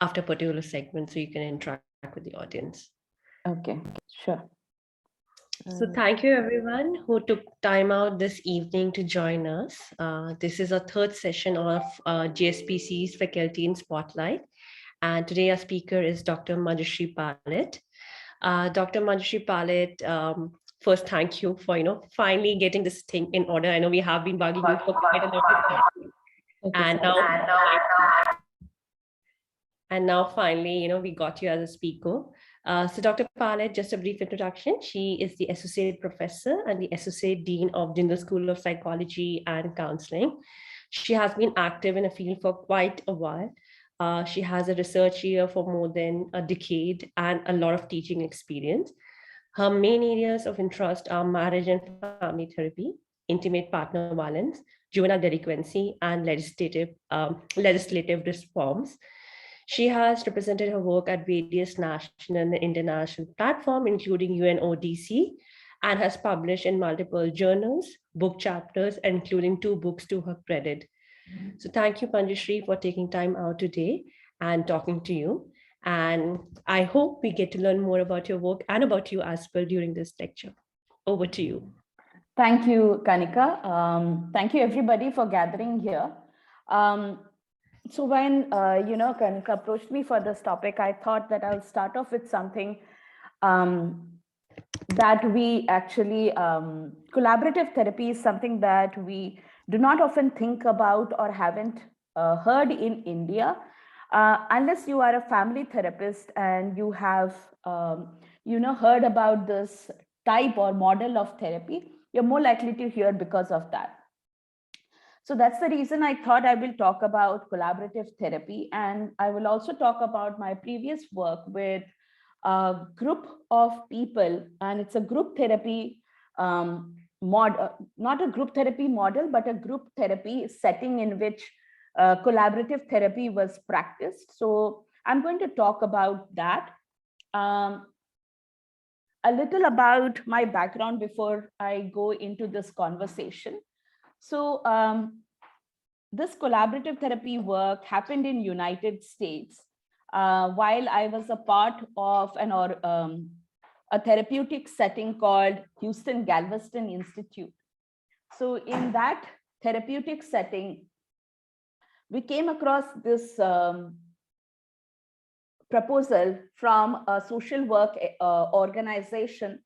after a particular segment so you can interact with the audience. Okay, sure. So thank you everyone who took time out this evening to join us. This is our third session of GSPC's Faculty in Spotlight. And today our speaker is Dr. Manjushree Palit. Dr. Manjushree Palit, first thank you for finally getting this thing in order. I know we have been bugging you for quite a long time. And now finally, we got you as a speaker. So Dr. Palit, just a brief introduction. She is the Associate Professor and the Associate Dean of Jindal School of Psychology and Counseling. She has been active in a field for quite a while. She has a research year for more than a decade and a lot of teaching experience. Her main areas of interest are marriage and family therapy, intimate partner violence, juvenile delinquency, and legislative reforms. She has represented her work at various national and international platforms, including UNODC, and has published in multiple journals, book chapters, including 2 books to her credit. So thank you, Manjushree, for taking time out today and talking to you. And I hope we get to learn more about your work and about you as well during this lecture. Over to you. Thank you, Kanika. Thank you, everybody, for gathering here. So when, Kanika approached me for this topic, I thought that I'll start off with something that we actually, collaborative therapy is something that we do not often think about or haven't heard in India, unless you are a family therapist and you have, heard about this type or model of therapy, you're more likely to hear because of that. So that's the reason I thought I will talk about collaborative therapy. And I will also talk about my previous work with a group of people, and it's a group therapy not a group therapy model, but a group therapy setting in which collaborative therapy was practiced. So I'm going to talk about that. A little about my background before I go into this conversation. So this collaborative therapy work happened in United States while I was a part of a therapeutic setting called Houston Galveston Institute. So in that therapeutic setting, we came across this proposal from a social work organization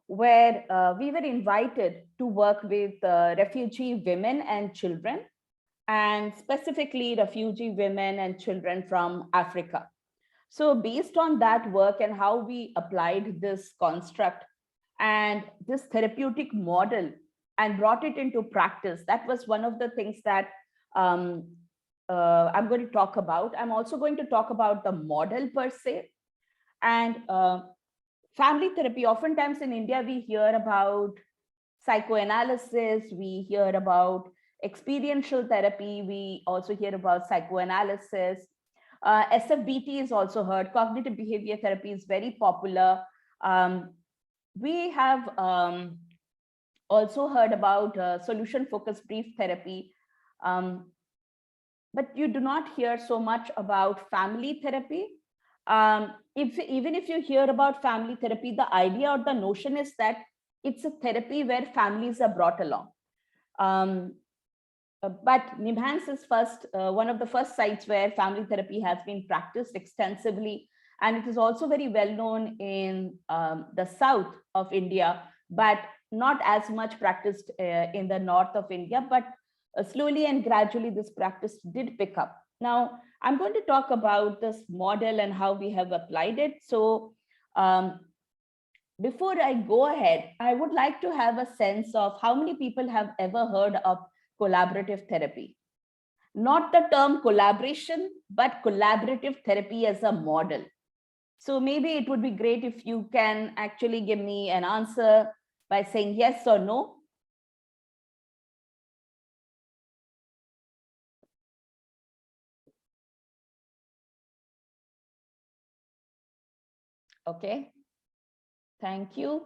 where we were invited to work with refugee women and children, and specifically refugee women and children from Africa. So based on that work and how we applied this construct and this therapeutic model and brought it into practice, that was one of the things that I'm going to talk about. I'm also going to talk about the model per se. And family therapy, oftentimes in India, we hear about psychoanalysis, we hear about experiential therapy, we also hear about psychoanalysis. SFBT is also heard. Cognitive behavior therapy is very popular. We have also heard about solution-focused brief therapy. But you do not hear so much about family therapy. Even if you hear about family therapy, the idea or the notion is that it's a therapy where families are brought along. But Nibhans is one of the first sites where family therapy has been practiced extensively. And it is also very well known in the south of India, but not as much practiced in the north of India. But slowly and gradually, this practice did pick up. Now, I'm going to talk about this model and how we have applied it. So before I go ahead, I would like to have a sense of how many people have ever heard of collaborative therapy. Not the term collaboration, but collaborative therapy as a model. So maybe it would be great if you can actually give me an answer by saying yes or no. Okay, thank you.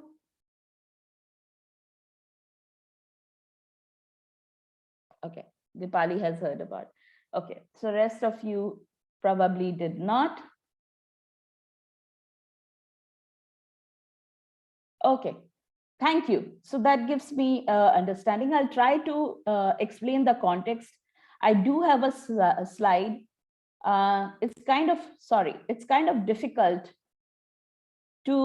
Okay, Dipali has heard about it. Okay, so rest of you probably did not. Okay, thank you. So that gives me understanding. I'll try to explain the context. I do have a slide. It's kind of difficult to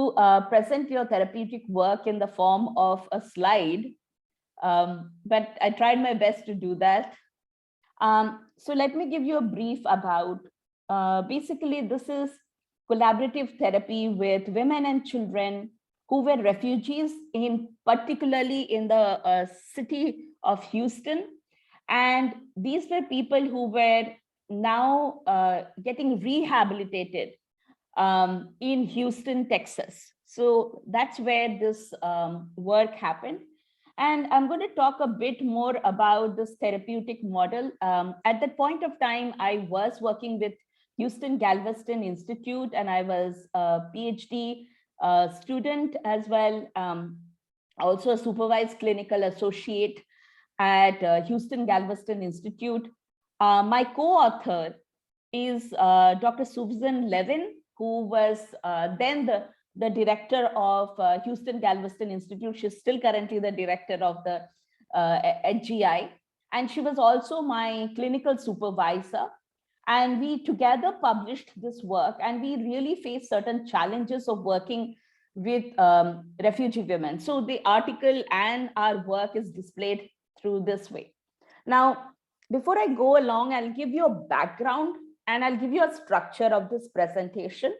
present your therapeutic work in the form of a slide, but I tried my best to do that. So let me give you a brief about, basically this is collaborative therapy with women and children who were refugees, particularly in the city of Houston. And these were people who were now getting rehabilitated in Houston, Texas. So that's where this work happened. And I'm going to talk a bit more about this therapeutic model. At that point of time, I was working with Houston Galveston Institute, and I was a PhD student as well, also a supervised clinical associate at Houston Galveston Institute. My co-author is Dr. Susan Levin, who was then the director of Houston Galveston Institute. She's still currently the director of the HGI. And she was also my clinical supervisor. And we together published this work, and we really faced certain challenges of working with refugee women. So the article and our work is displayed through this way. Now, before I go along, I'll give you a background and I'll give you a structure of this presentation.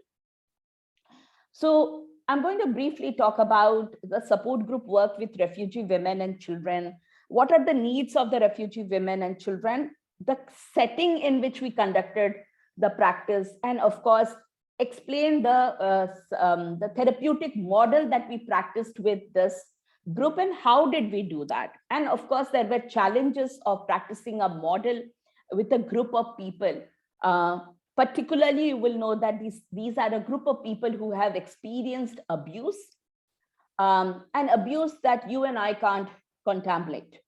So I'm going to briefly talk about the support group work with refugee women and children. What are the needs of the refugee women and children? The setting in which we conducted the practice, and of course, explain the therapeutic model that we practiced with this group and how did we do that. And of course, there were challenges of practicing a model with a group of people. Particularly, you will know that these are a group of people who have experienced abuse, and abuse that you and I can't contemplate.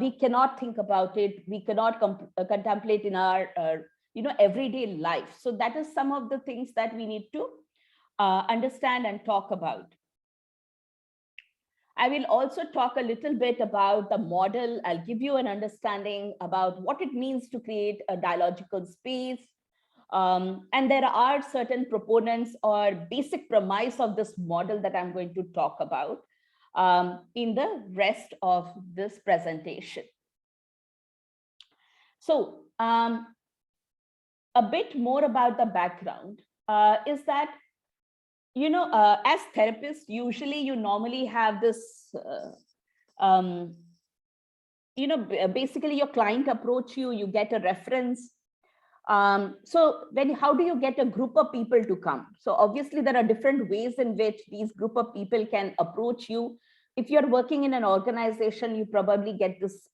We cannot think about it. We cannot contemplate in our everyday life. So that is some of the things that we need to understand and talk about. I will also talk a little bit about the model. I'll give you an understanding about what it means to create a dialogical space. And there are certain proponents or basic premise of this model that I'm going to talk about in the rest of this presentation. So a bit more about the background is that, as therapists, usually you normally have this, basically your client approach you, you get a reference. So then how do you get a group of people to come? So obviously there are different ways in which these group of people can approach you. If you're working in an organization, you probably get this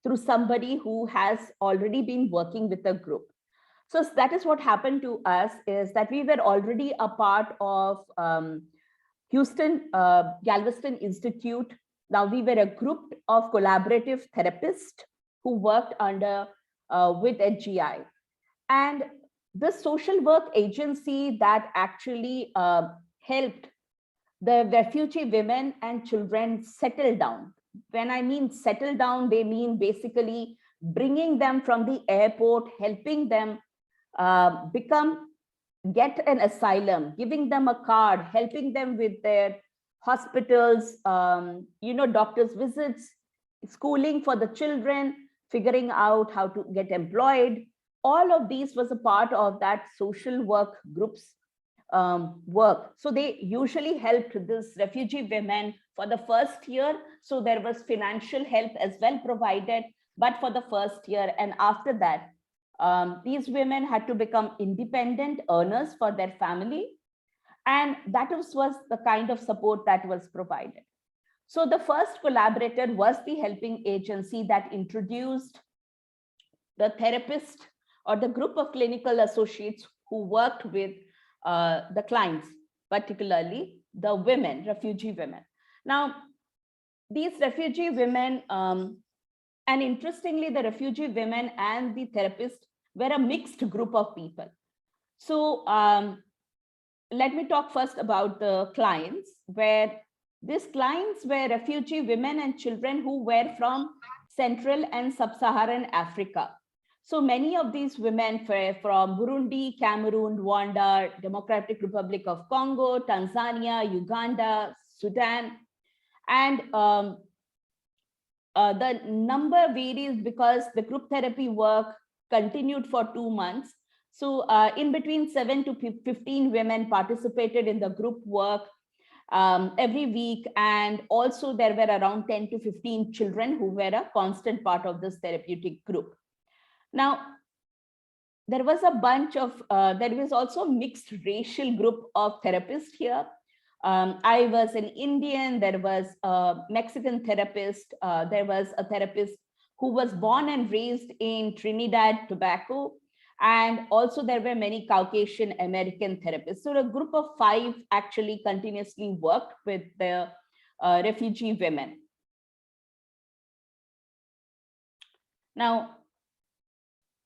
through somebody who has already been working with a group. So that is what happened to us, is that we were already a part of Houston Galveston Institute. Now we were a group of collaborative therapists who worked under with HGI. And the social work agency that actually helped the refugee women and children settle down. When I mean settle down, they mean basically bringing them from the airport, helping them get an asylum, giving them a card, helping them with their hospitals, doctors' visits, schooling for the children, figuring out how to get employed. All of these was a part of that social work group's work. So they usually helped this refugee women for the first year. So there was financial help as well provided, but for the first year. And after that, these women had to become independent earners for their family. And that was the kind of support that was provided. So the first collaborator was the helping agency that introduced the therapist or the group of clinical associates who worked with the clients, particularly the women, refugee women. Now, these refugee women, and interestingly, the refugee women and the therapist were a mixed group of people. So let me talk first about the clients, where these clients were refugee women and children who were from Central and Sub-Saharan Africa. So many of these women were from Burundi, Cameroon, Rwanda, Democratic Republic of Congo, Tanzania, Uganda, Sudan. And the number varies because the group therapy work continued for 2 months. So in between 7 to 15 women participated in the group work every week. And also there were around 10 to 15 children who were a constant part of this therapeutic group. Now, there was a bunch of, there was also a mixed racial group of therapists here. I was an Indian, there was a Mexican therapist, there was a therapist who was born and raised in Trinidad, Tobago, and also there were many Caucasian American therapists. So a group of 5 actually continuously worked with the refugee women. Now,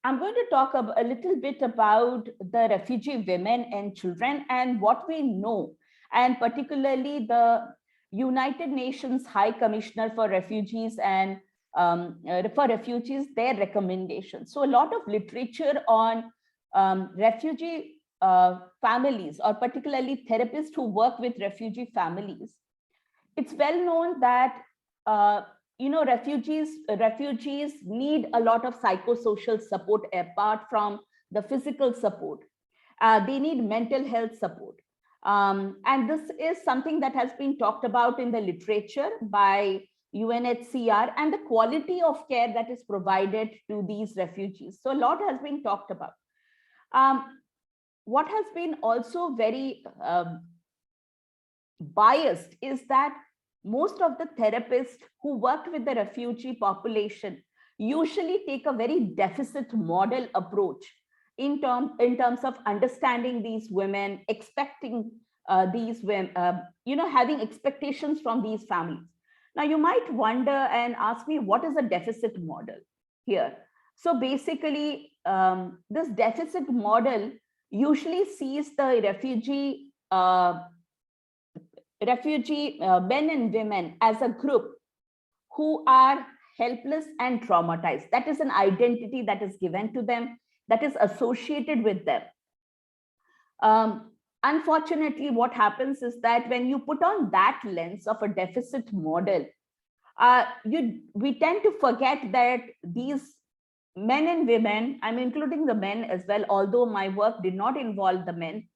I'm going to talk a little bit about the refugee women and children and what we know, and particularly the United Nations High Commissioner for Refugees and their recommendations. So a lot of literature on refugee families, or particularly therapists who work with refugee families. It's well known that refugees need a lot of psychosocial support apart from the physical support. They need mental health support. And this is something that has been talked about in the literature by UNHCR, and the quality of care that is provided to these refugees. So a lot has been talked about. What has been also very biased is that most of the therapists who worked with the refugee population usually take a very deficit model approach in terms of understanding these women, expecting these women, having expectations from these families. Now, you might wonder and ask me, what is a deficit model here? So basically, this deficit model usually sees the refugee men and women as a group who are helpless and traumatized. That is an identity that is given to them, that is associated with them. Unfortunately, what happens is that when you put on that lens of a deficit model, we tend to forget that these men and women, I'm including the men as well, although my work did not involve the men,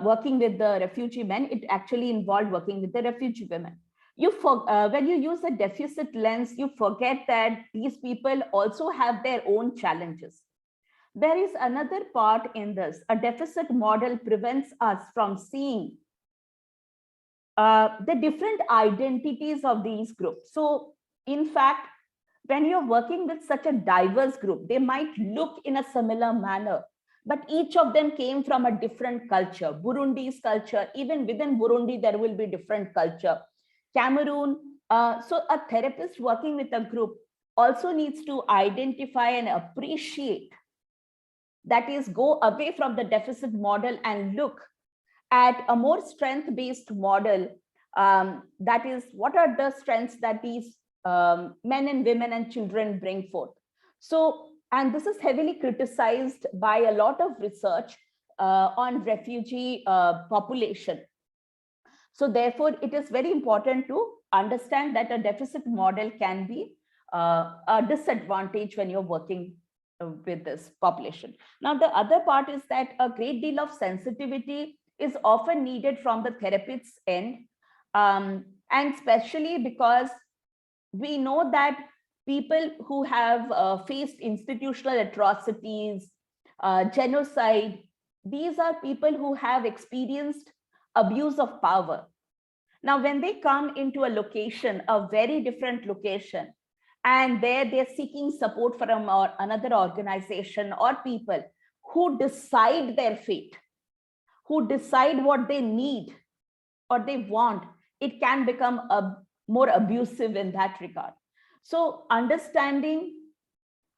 working with the refugee men, it actually involved working with the refugee women. When you use a deficit lens, you forget that these people also have their own challenges. There is another part in this. A deficit model prevents us from seeing the different identities of these groups. So in fact, when you're working with such a diverse group, they might look in a similar manner, but each of them came from a different culture. Burundi's culture, even within Burundi, there will be different culture. Cameroon, so a therapist working with a group also needs to identify and appreciate, that is, go away from the deficit model and look at a more strength-based model. That is, what are the strengths that these men and women and children bring forth? So, and this is heavily criticized by a lot of research on refugee population. So therefore, it is very important to understand that a deficit model can be a disadvantage when you're working with this population. Now, the other part is that a great deal of sensitivity is often needed from the therapist's end, and especially because we know that people who have faced institutional atrocities, genocide, these are people who have experienced abuse of power. Now, when they come into a location, a very different location, and there they're seeking support from another organization or people who decide their fate, who decide what they need or they want, it can become more abusive in that regard. So understanding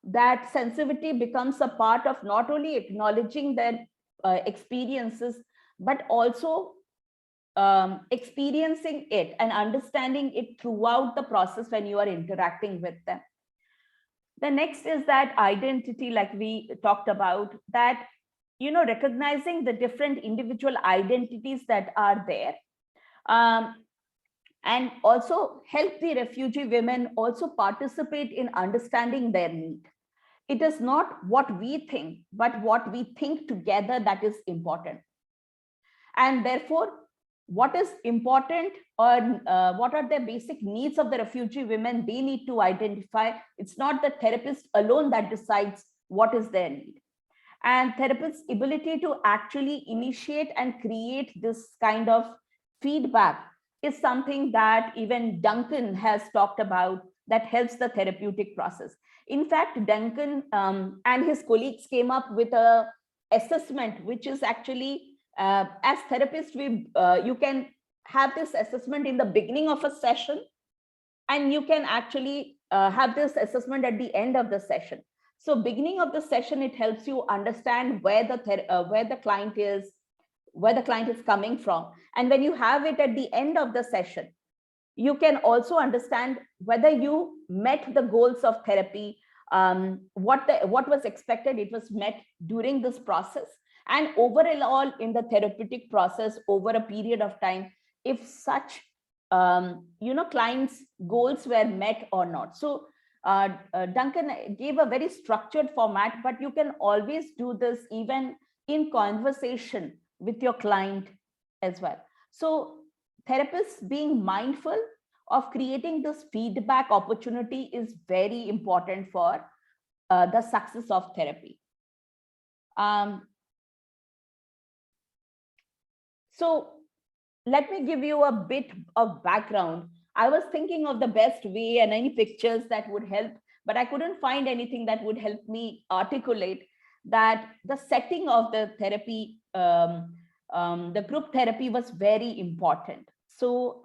that sensitivity becomes a part of not only acknowledging their experiences, but also experiencing it and understanding it throughout the process when you are interacting with them. The next is that identity, like we talked about, that, recognizing the different individual identities that are there, and also help the refugee women also participate in understanding their need. It is not what we think, but what we think together that is important. And therefore, what is important, or what are the basic needs of the refugee women, they need to identify. It's not the therapist alone that decides what is their need. And therapists' ability to actually initiate and create this kind of feedback is something that even Duncan has talked about, that helps the therapeutic process. In fact, Duncan and his colleagues came up with a assessment, which is actually, as therapists, you can have this assessment in the beginning of a session, and you can actually have this assessment at the end of the session. So beginning of the session, it helps you understand where the client is coming from. And when you have it at the end of the session, you can also understand whether you met the goals of therapy, what was expected, it was met during this process, and overall in the therapeutic process over a period of time, if such clients' goals were met or not. So Duncan gave a very structured format, but you can always do this even in conversation with your client as well. So therapists being mindful of creating this feedback opportunity is very important for the success of therapy. So let me give you a bit of background. I was thinking of the best way and any pictures that would help, but I couldn't find anything that would help me articulate that the setting of the therapy, the group therapy was very important. So,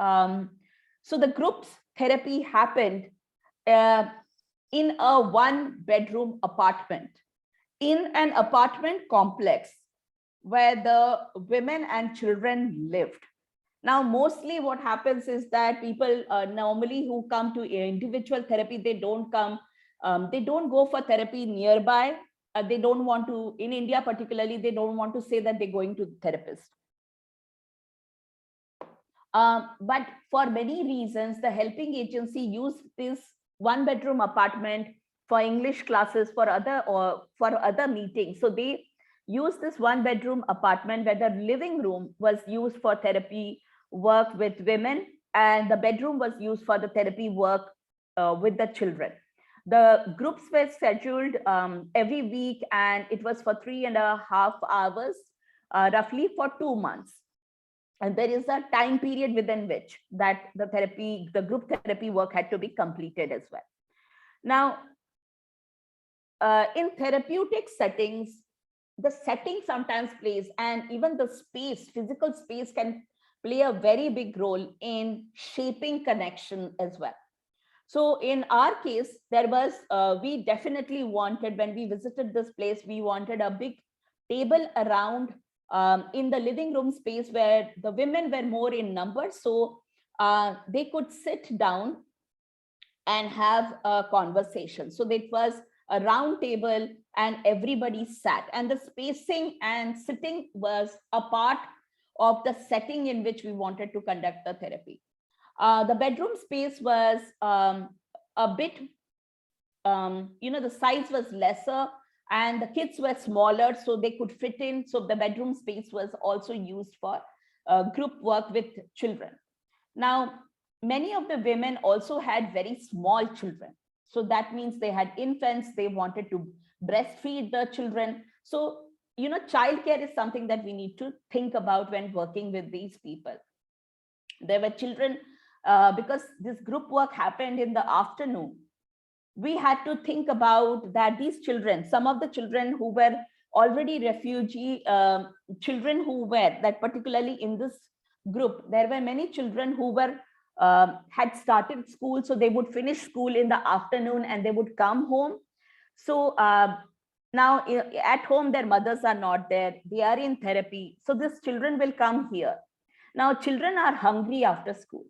so the group's therapy happened in a one-bedroom apartment, in an apartment complex where the women and children lived. Now, mostly what happens is that people normally who come to individual therapy, they don't go for therapy nearby. They don't want to, in India particularly, they don't want to say that they're going to the therapist. But for many reasons, the helping agency used this one-bedroom apartment for English classes, for other meetings. So they used this one-bedroom apartment where the living room was used for therapy work with women, and the bedroom was used for the therapy work with the children. The groups were scheduled every week, and it was for 3.5 hours, roughly for 2 months. And there is a time period within which that the group therapy work had to be completed as well. Now, in therapeutic settings, the setting sometimes plays, and even the space, physical space, can play a very big role in shaping connection as well. So in our case, there was, we definitely wanted, when we visited this place, we wanted a big table around in the living room space where the women were more in numbers. So they could sit down and have a conversation. So it was a round table and everybody sat, and the spacing and sitting was a part of the setting in which we wanted to conduct the therapy. The bedroom space was a bit, the size was lesser and the kids were smaller, so they could fit in. So the bedroom space was also used for group work with children. Now, many of the women also had very small children. So that means they had infants, they wanted to breastfeed the children. So, childcare is something that we need to think about when working with these people. There were children, because this group work happened in the afternoon. We had to think about that these children, some of the children who were already refugee children who were, that particularly in this group, there were many children who were had started school, so they would finish school in the afternoon and they would come home. So now at home, their mothers are not there. They are in therapy. So these children will come here. Now children are hungry after school.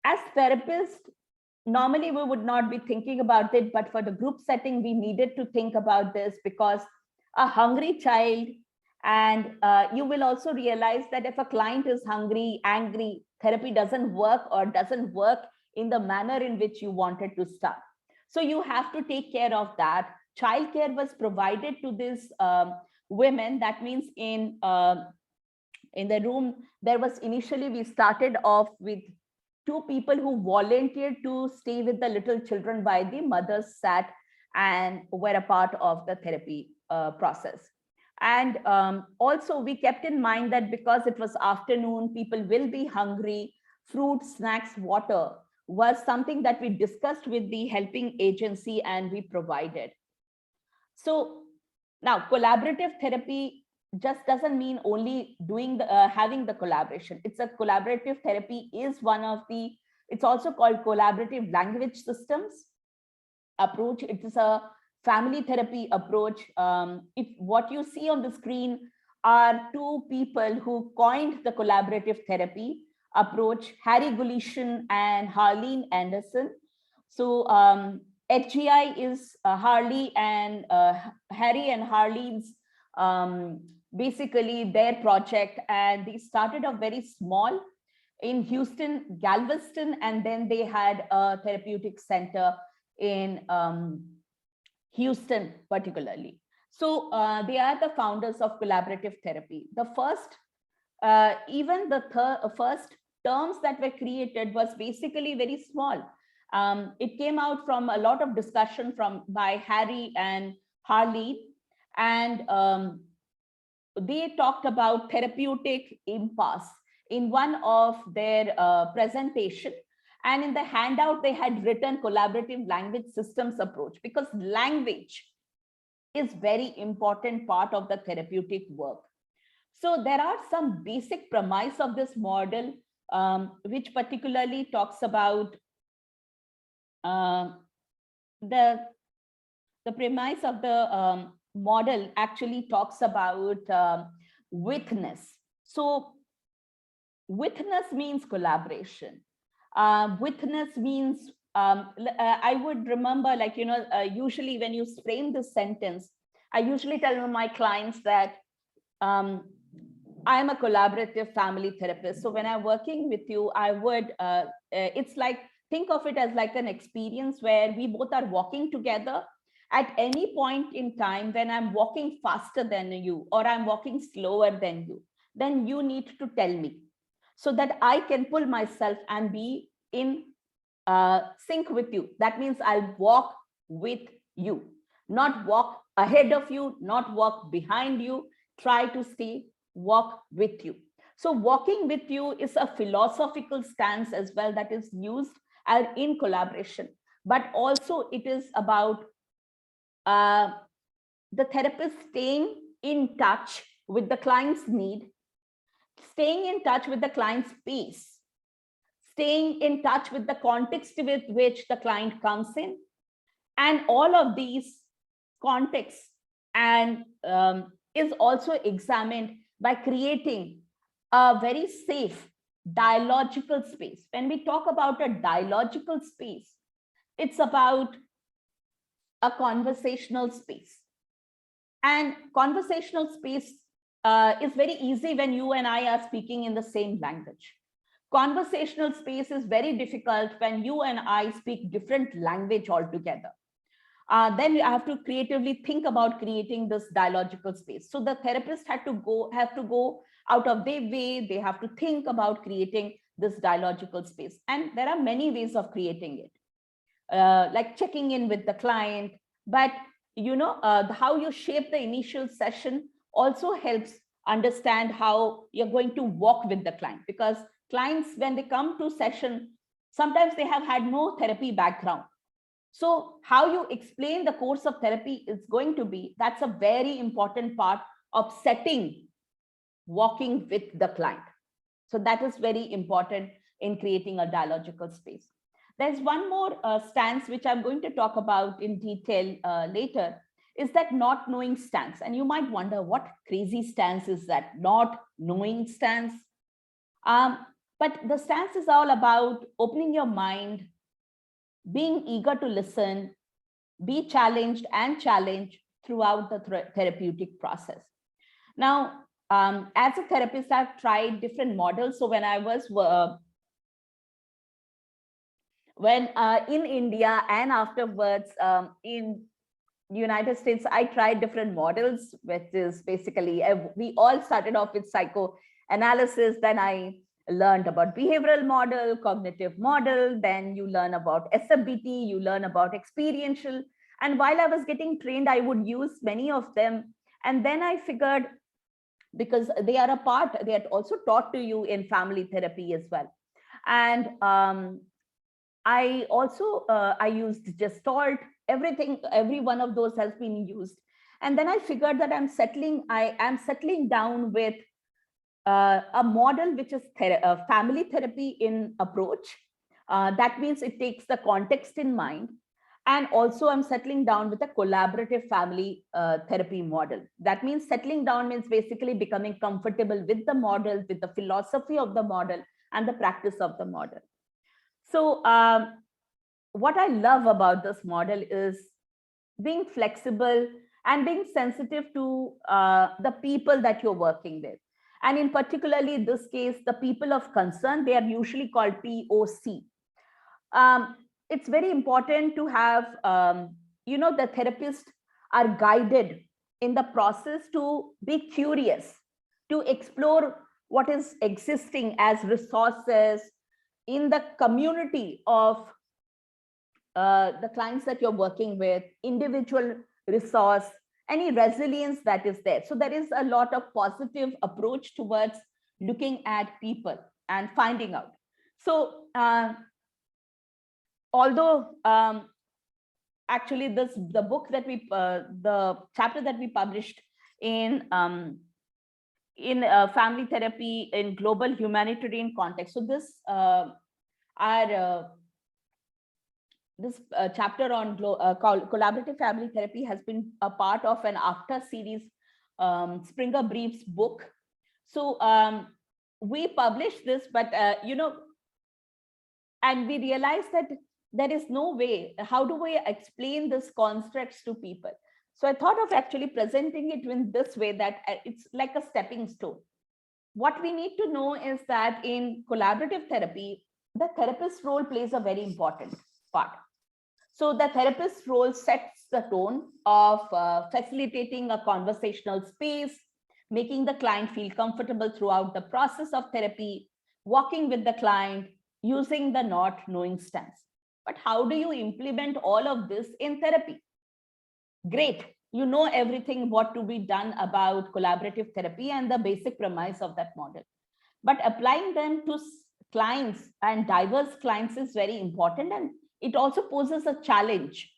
As therapists, normally we would not be thinking about it, but for the group setting, we needed to think about this, because a hungry child, and you will also realize that if a client is hungry, angry, therapy doesn't work, or doesn't work in the manner in which you wanted to start. So you have to take care of that. Childcare was provided to these women. That means in the room, there was initially, we started off with 2 people who volunteered to stay with the little children while the mothers sat and were a part of the therapy process. And also we kept in mind that because it was afternoon, people will be hungry, fruit, snacks, water was something that we discussed with the helping agency and we provided. So now collaborative therapy just doesn't mean only doing the having the collaboration. It's a collaborative therapy is one of the, it's also called collaborative language systems approach. It is a family therapy approach. If what you see on the screen are 2 people who coined the collaborative therapy approach, Harry Gulishan and Harleen Anderson. So HGI is Harley and Harry and Harleen's basically their project, and they started off very small in Houston, Galveston, and then they had a therapeutic center in Houston particularly. So they are the founders of collaborative therapy. The first, even the first terms that were created was basically very small. It came out from a lot of discussion by Harry and Harley, and they talked about therapeutic impasse in one of their presentation. And in the handout, they had written collaborative language systems approach, because language is very important part of the therapeutic work. So there are some basic premise of this model, which particularly talks about the premise of the model actually talks about witness. So witness means collaboration. Witness means, I would remember, like, usually when you frame this sentence, I usually tell my clients that I'm a collaborative family therapist. So when I'm working with you, I would, it's like, think of it as like an experience where we both are walking together. At any point in time, when I'm walking faster than you, or I'm walking slower than you, then you need to tell me, so that I can pull myself and be in sync with you. That means I'll walk with you, not walk ahead of you, not walk behind you, try to walk with you. So walking with you is a philosophical stance as well that is used in collaboration, but also it is about the therapist staying in touch with the client's need, staying in touch with the client's pace, staying in touch with the context with which the client comes in, and all of these contexts and is also examined by creating a very safe dialogical space. When we talk about a dialogical space, it's about a conversational space. And conversational space is very easy when you and I are speaking in the same language. Conversational space is very difficult when you and I speak different language altogether. Then you have to creatively think about creating this dialogical space. So the therapist have to go out of their way. They have to think about creating this dialogical space. And there are many ways of creating it, like checking in with the client. But how you shape the initial session also helps understand how you're going to walk with the client, because clients, when they come to session, sometimes they have had no therapy background. So how you explain the course of therapy is going to be, that's a very important part of setting, walking with the client. So that is very important in creating a dialogical space. there's one more stance which I'm going to talk about in detail later, is that not knowing stance. And you might wonder, what crazy stance is that? Not knowing stance. But the stance is all about opening your mind, being eager to listen, be challenged and challenged throughout the therapeutic process. Now, as a therapist, I've tried different models. So when I was in India and afterwards in United States, I tried different models, which is basically, we all started off with psychoanalysis. Then I learned about behavioral model, cognitive model. Then you learn about SFBT, you learn about experiential. And while I was getting trained, I would use many of them. And then I figured, because they are a part, they are also taught to you in family therapy as well. And I also, I used Gestalt, everything, every one of those has been used. And then I figured that I am settling down with a model which is family therapy in approach. That means it takes the context in mind. And also I'm settling down with a collaborative family therapy model. That means settling down means basically becoming comfortable with the model, with the philosophy of the model and the practice of the model. So what I love about this model is being flexible and being sensitive to the people that you're working with. And in particularly in this case, the people of concern, they are usually called POC. It's very important to have, the therapists are guided in the process to be curious, to explore what is existing as resources in the community of the clients that you're working with, individual resource, any resilience that is there. So there is a lot of positive approach towards looking at people and finding out. So although actually the book that the chapter that we published in family therapy in global humanitarian context. So this this chapter on collaborative family therapy has been a part of an after series Springer Briefs book. So we published this, but and we realized that there is no way, how do we explain this constructs to people? So I thought of actually presenting it in this way, that it's like a stepping stone. What we need to know is that in collaborative therapy, the therapist's role plays a very important part. So the therapist's role sets the tone of facilitating a conversational space, making the client feel comfortable throughout the process of therapy, walking with the client, using the not knowing stance. But how do you implement all of this in therapy? Great. You know everything what to be done about collaborative therapy and the basic premise of that model. But applying them to clients and diverse clients is very important, and it also poses a challenge.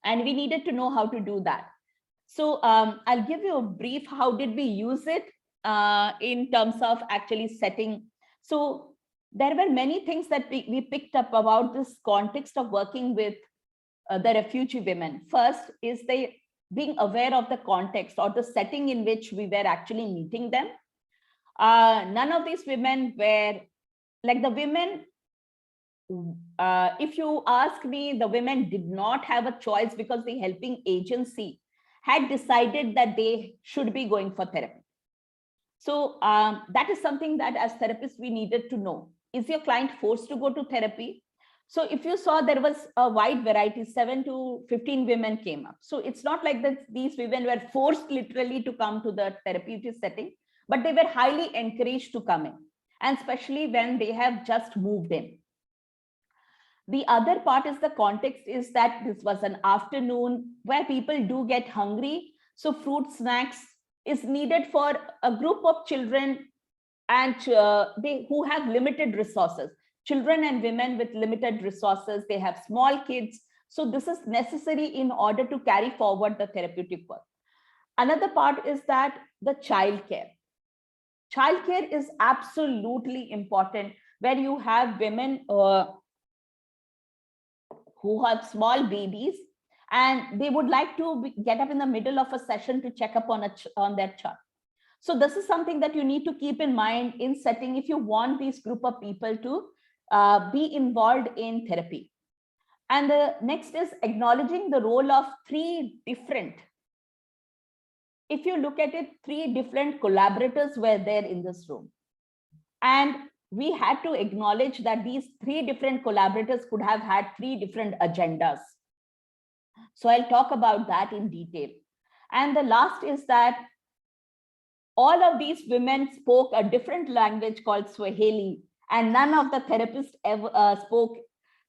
And we needed to know how to do that. So I'll give you a brief, how did we use it in terms of actually setting. So there were many things that we picked up about this context of working with the refugee women. First is they being aware of the context or the setting in which we were actually meeting them. None of these women were like the women. If you ask me, the women did not have a choice because the helping agency had decided that they should be going for therapy. So that is something that as therapists we needed to know. Is your client forced to go to therapy? So if you saw, there was a wide variety, 7 to 15 women came up. So it's not like that these women were forced literally to come to the therapeutic setting, but they were highly encouraged to come in, and especially when they have just moved in. The other part is the context is that this was an afternoon where people do get hungry. So fruit snacks is needed for a group of children and who have limited resources. Children and women with limited resources, they have small kids. So this is necessary in order to carry forward the therapeutic work. Another part is that the childcare. Childcare is absolutely important, where you have women who have small babies, and they would like to get up in the middle of a session to check up on their child. So this is something that you need to keep in mind in setting if you want these group of people to be involved in therapy. And the next is acknowledging the role of if you look at it, 3 different collaborators were there in this room. And we had to acknowledge that these 3 different collaborators could have had 3 different agendas. So I'll talk about that in detail. And the last is that all of these women spoke a different language called Swahili, and none of the therapists ever spoke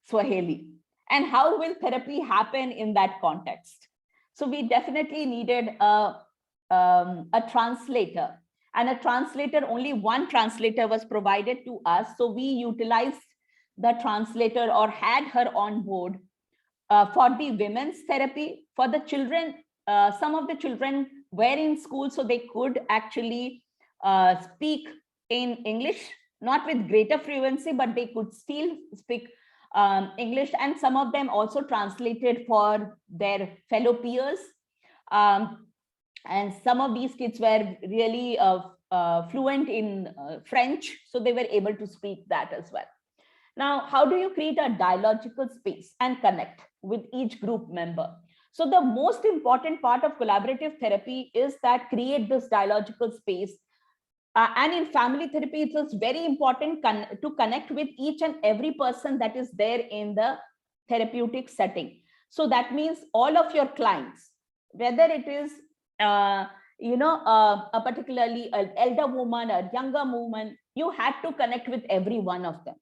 Swahili. And how will therapy happen in that context? So we definitely needed a translator, and a translator, only one translator was provided to us. So we utilized the translator or had her on board for the women's therapy. For the children, some of the children were in school, so they could actually speak in English, not with greater fluency, but they could still speak English. And some of them also translated for their fellow peers. And some of these kids were really fluent in French, so they were able to speak that as well. Now, how do you create a dialogical space and connect with each group member? So the most important part of collaborative therapy is that create this dialogical space. And in family therapy, it is very important to connect with each and every person that is there in the therapeutic setting. So that means all of your clients, whether it is a particularly an elder woman, a younger woman, you had to connect with every one of them.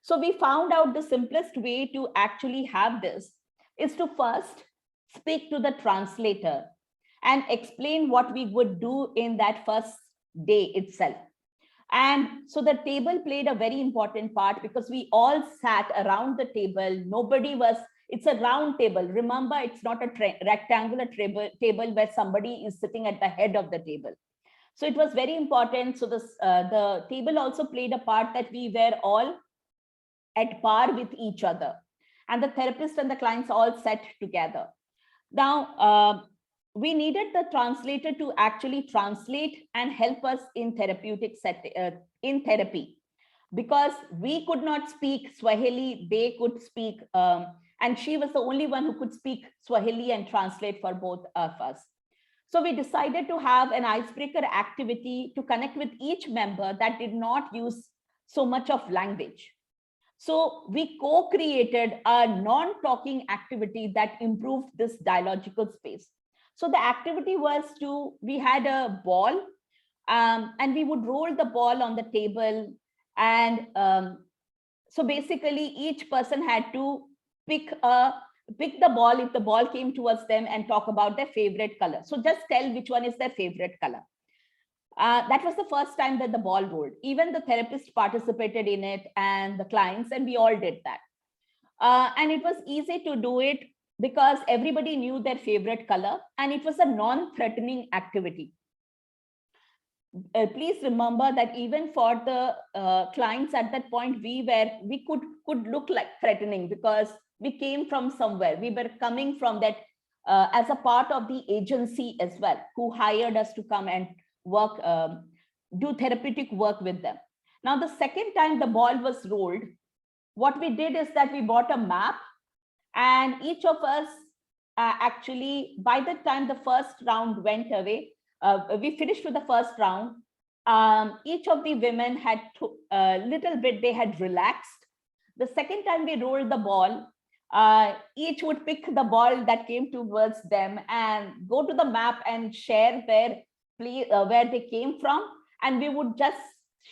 So we found out the simplest way to actually have this is to first speak to the translator and explain what we would do in that first day itself. And so the table played a very important part because we all sat around the table. It's a round table. Remember, it's not a rectangular table where somebody is sitting at the head of the table. So it was very important. So the table also played a part that we were all at par with each other. And the therapist and the clients all sat together. Now, we needed the translator to actually translate and help us in therapeutic in therapy, because we could not speak Swahili, they could speak, and she was the only one who could speak Swahili and translate for both of us. So we decided to have an icebreaker activity to connect with each member that did not use so much of language. So we co-created a non-talking activity that improved this dialogical space. So the activity was we had a ball and we would roll the ball on the table. And so basically each person had to pick the ball if the ball came towards them and talk about their favorite color. So just tell which one is their favorite color. That was the first time that the ball rolled. Even the therapist participated in it and the clients, and we all did that. And it was easy to do it because everybody knew their favorite color, and it was a non-threatening activity. Please remember that even for the clients at that point, we could look like threatening because we came from somewhere. We were coming from that as a part of the agency as well, who hired us to come and work, do therapeutic work with them. Now, the second time the ball was rolled, what we did is that we bought a map, and each of us actually, by the time the first round went away, we finished with the first round. Each of the women had a little bit, they had relaxed. The second time we rolled the ball, each would pick the ball that came towards them and go to the map and share their where they came from, and we would just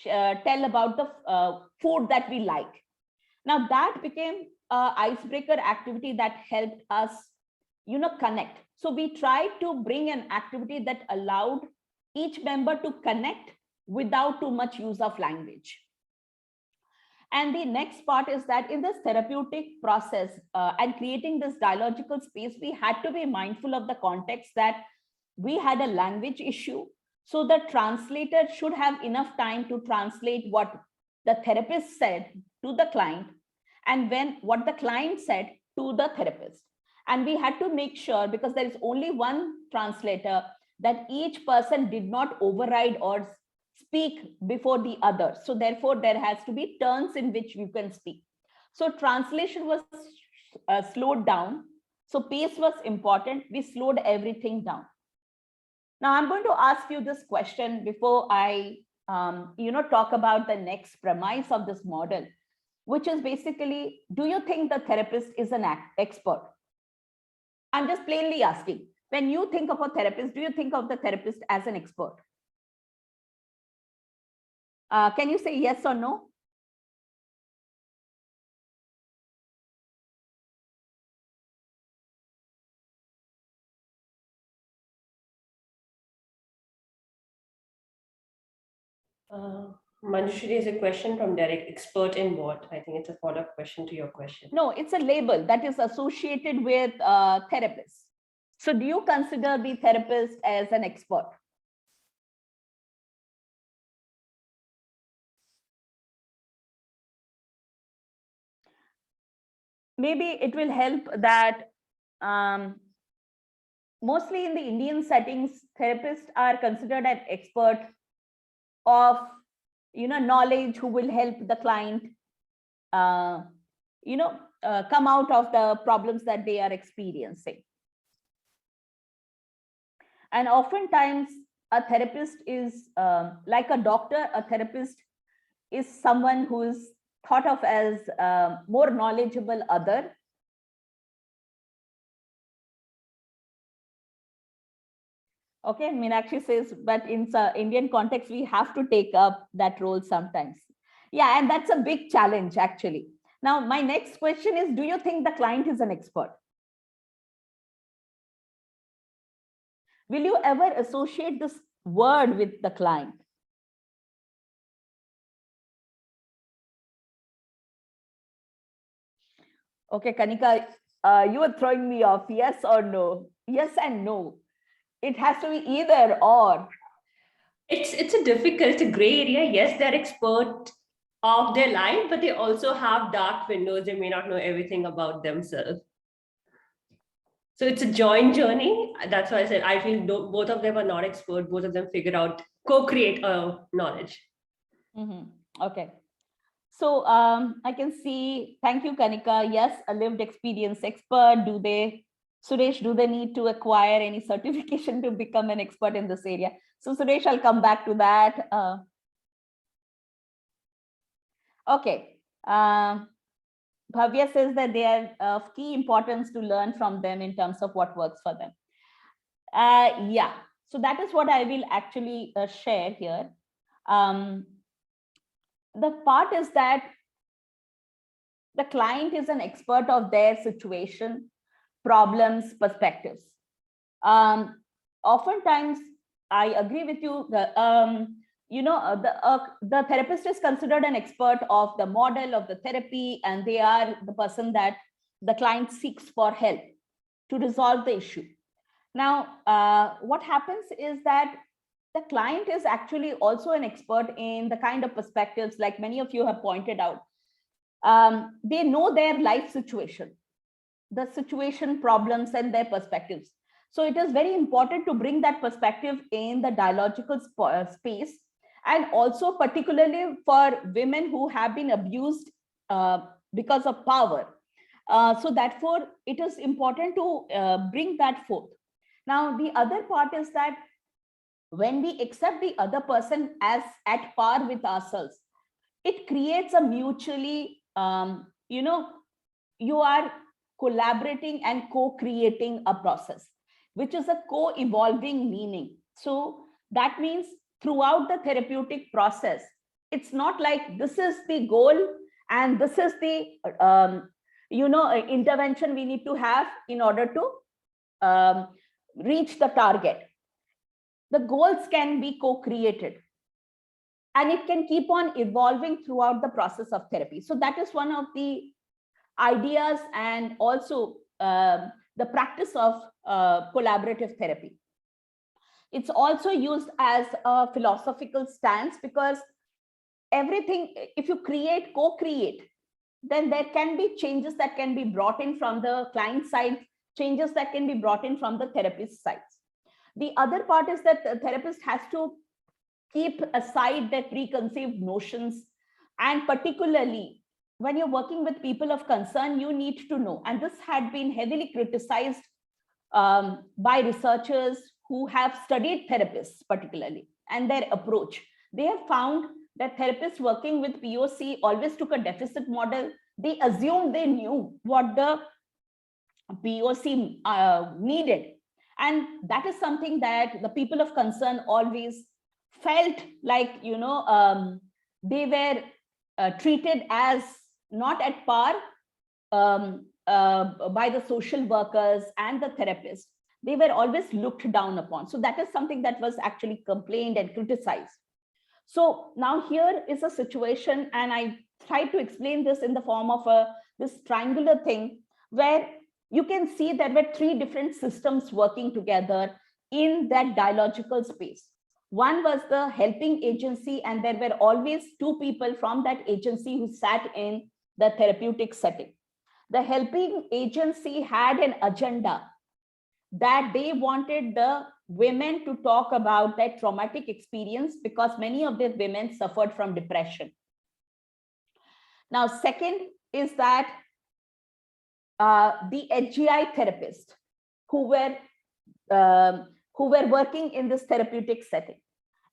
tell about the food that we like. Now that became an icebreaker activity that helped us, connect. So we tried to bring an activity that allowed each member to connect without too much use of language. And the next part is that in this therapeutic process and creating this dialogical space, we had to be mindful of the context that we had a language issue. So the translator should have enough time to translate what the therapist said to the client, and when what the client said to the therapist. And we had to make sure, because there is only one translator, that each person did not override or speak before the other. So therefore, there has to be turns in which you can speak. So translation was slowed down. So pace was important. We slowed everything down. Now I'm going to ask you this question before I talk about the next premise of this model, which is basically, do you think the therapist is an expert? I'm just plainly asking. When you think of a therapist, do you think of the therapist as an expert? Can you say yes or no? Manjushree, is a question from Derek. Expert in what? I think it's a follow-up question to your question. No, it's a label that is associated with therapists. So do you consider the therapist as an expert? Maybe it will help that mostly in the Indian settings, therapists are considered an expert of knowledge who will help the client come out of the problems that they are experiencing. And oftentimes a therapist is like a doctor. A therapist is someone who is thought of as more knowledgeable other. Okay, Meenakshi says, but in Indian context, we have to take up that role sometimes. Yeah, and that's a big challenge, actually. Now, my next question is, do you think the client is an expert? Will you ever associate this word with the client? Okay, Kanika, you are throwing me off. Yes or no? Yes and no. It has to be either or. It's a difficult, it's a gray area. Yes, they're expert of their line, but they also have dark windows. They may not know everything about themselves. So it's a joint journey. That's why I said I feel both of them are not expert. Both of them figure out, co-create knowledge. Okay. So I can see, thank you, Kanika. Yes, a lived experience expert. Suresh, do they need to acquire any certification to become an expert in this area? So Suresh, I'll come back to that. Okay. Bhavya says that they are of key importance to learn from them in terms of what works for them. Yeah, so that is what I will actually share here. The part is that the client is an expert of their situation, problems, perspectives. Oftentimes, I agree with you. The therapist is considered an expert of the model of the therapy, and they are the person that the client seeks for help to resolve the issue. Now, what happens is that the client is actually also an expert in the kind of perspectives, like many of you have pointed out. They know their life situation, the situation, problems, and their perspectives. So it is very important to bring that perspective in the dialogical space, and also particularly for women who have been abused because of power. So therefore, it is important to bring that forth. Now, the other part is that when we accept the other person as at par with ourselves, it creates a mutually, you are collaborating and co-creating a process, which is a co-evolving meaning. So that means throughout the therapeutic process, it's not like this is the goal and this is the intervention we need to have in order to reach the target. The goals can be co-created, and it can keep on evolving throughout the process of therapy. So that is one of the ideas, and also the practice of collaborative therapy. It's also used as a philosophical stance, because everything, if you co-create, then there can be changes that can be brought in from the client side, changes that can be brought in from the therapist side. The other part is that the therapist has to keep aside their preconceived notions, and particularly when you're working with people of concern, you need to know, and this had been heavily criticized by researchers who have studied therapists particularly and their approach. They have found that therapists working with POC always took a deficit model. They assumed they knew what the POC needed. And that is something that the people of concern always felt like, they were treated as not at par by the social workers and the therapists. They were always looked down upon. So that is something that was actually complained and criticized. So now here is a situation, and I tried to explain this in the form of this triangular thing, where you can see there were three different systems working together in that dialogical space. One was the helping agency, and there were always two people from that agency who sat in the therapeutic setting. The helping agency had an agenda that they wanted the women to talk about their traumatic experience, because many of the women suffered from depression. Now, second is that the HGI therapists who were working in this therapeutic setting.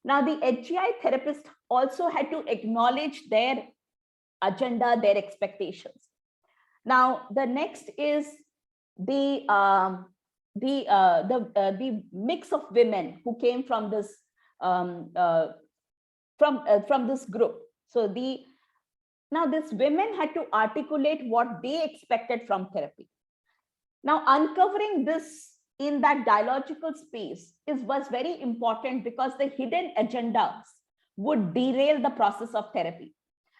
Now, the HGI therapist also had to acknowledge their agenda, their expectations. Now, the next is the mix of women who came from this from this group. So now these women had to articulate what they expected from therapy. Now, uncovering this in that dialogical space was very important, because the hidden agendas would derail the process of therapy.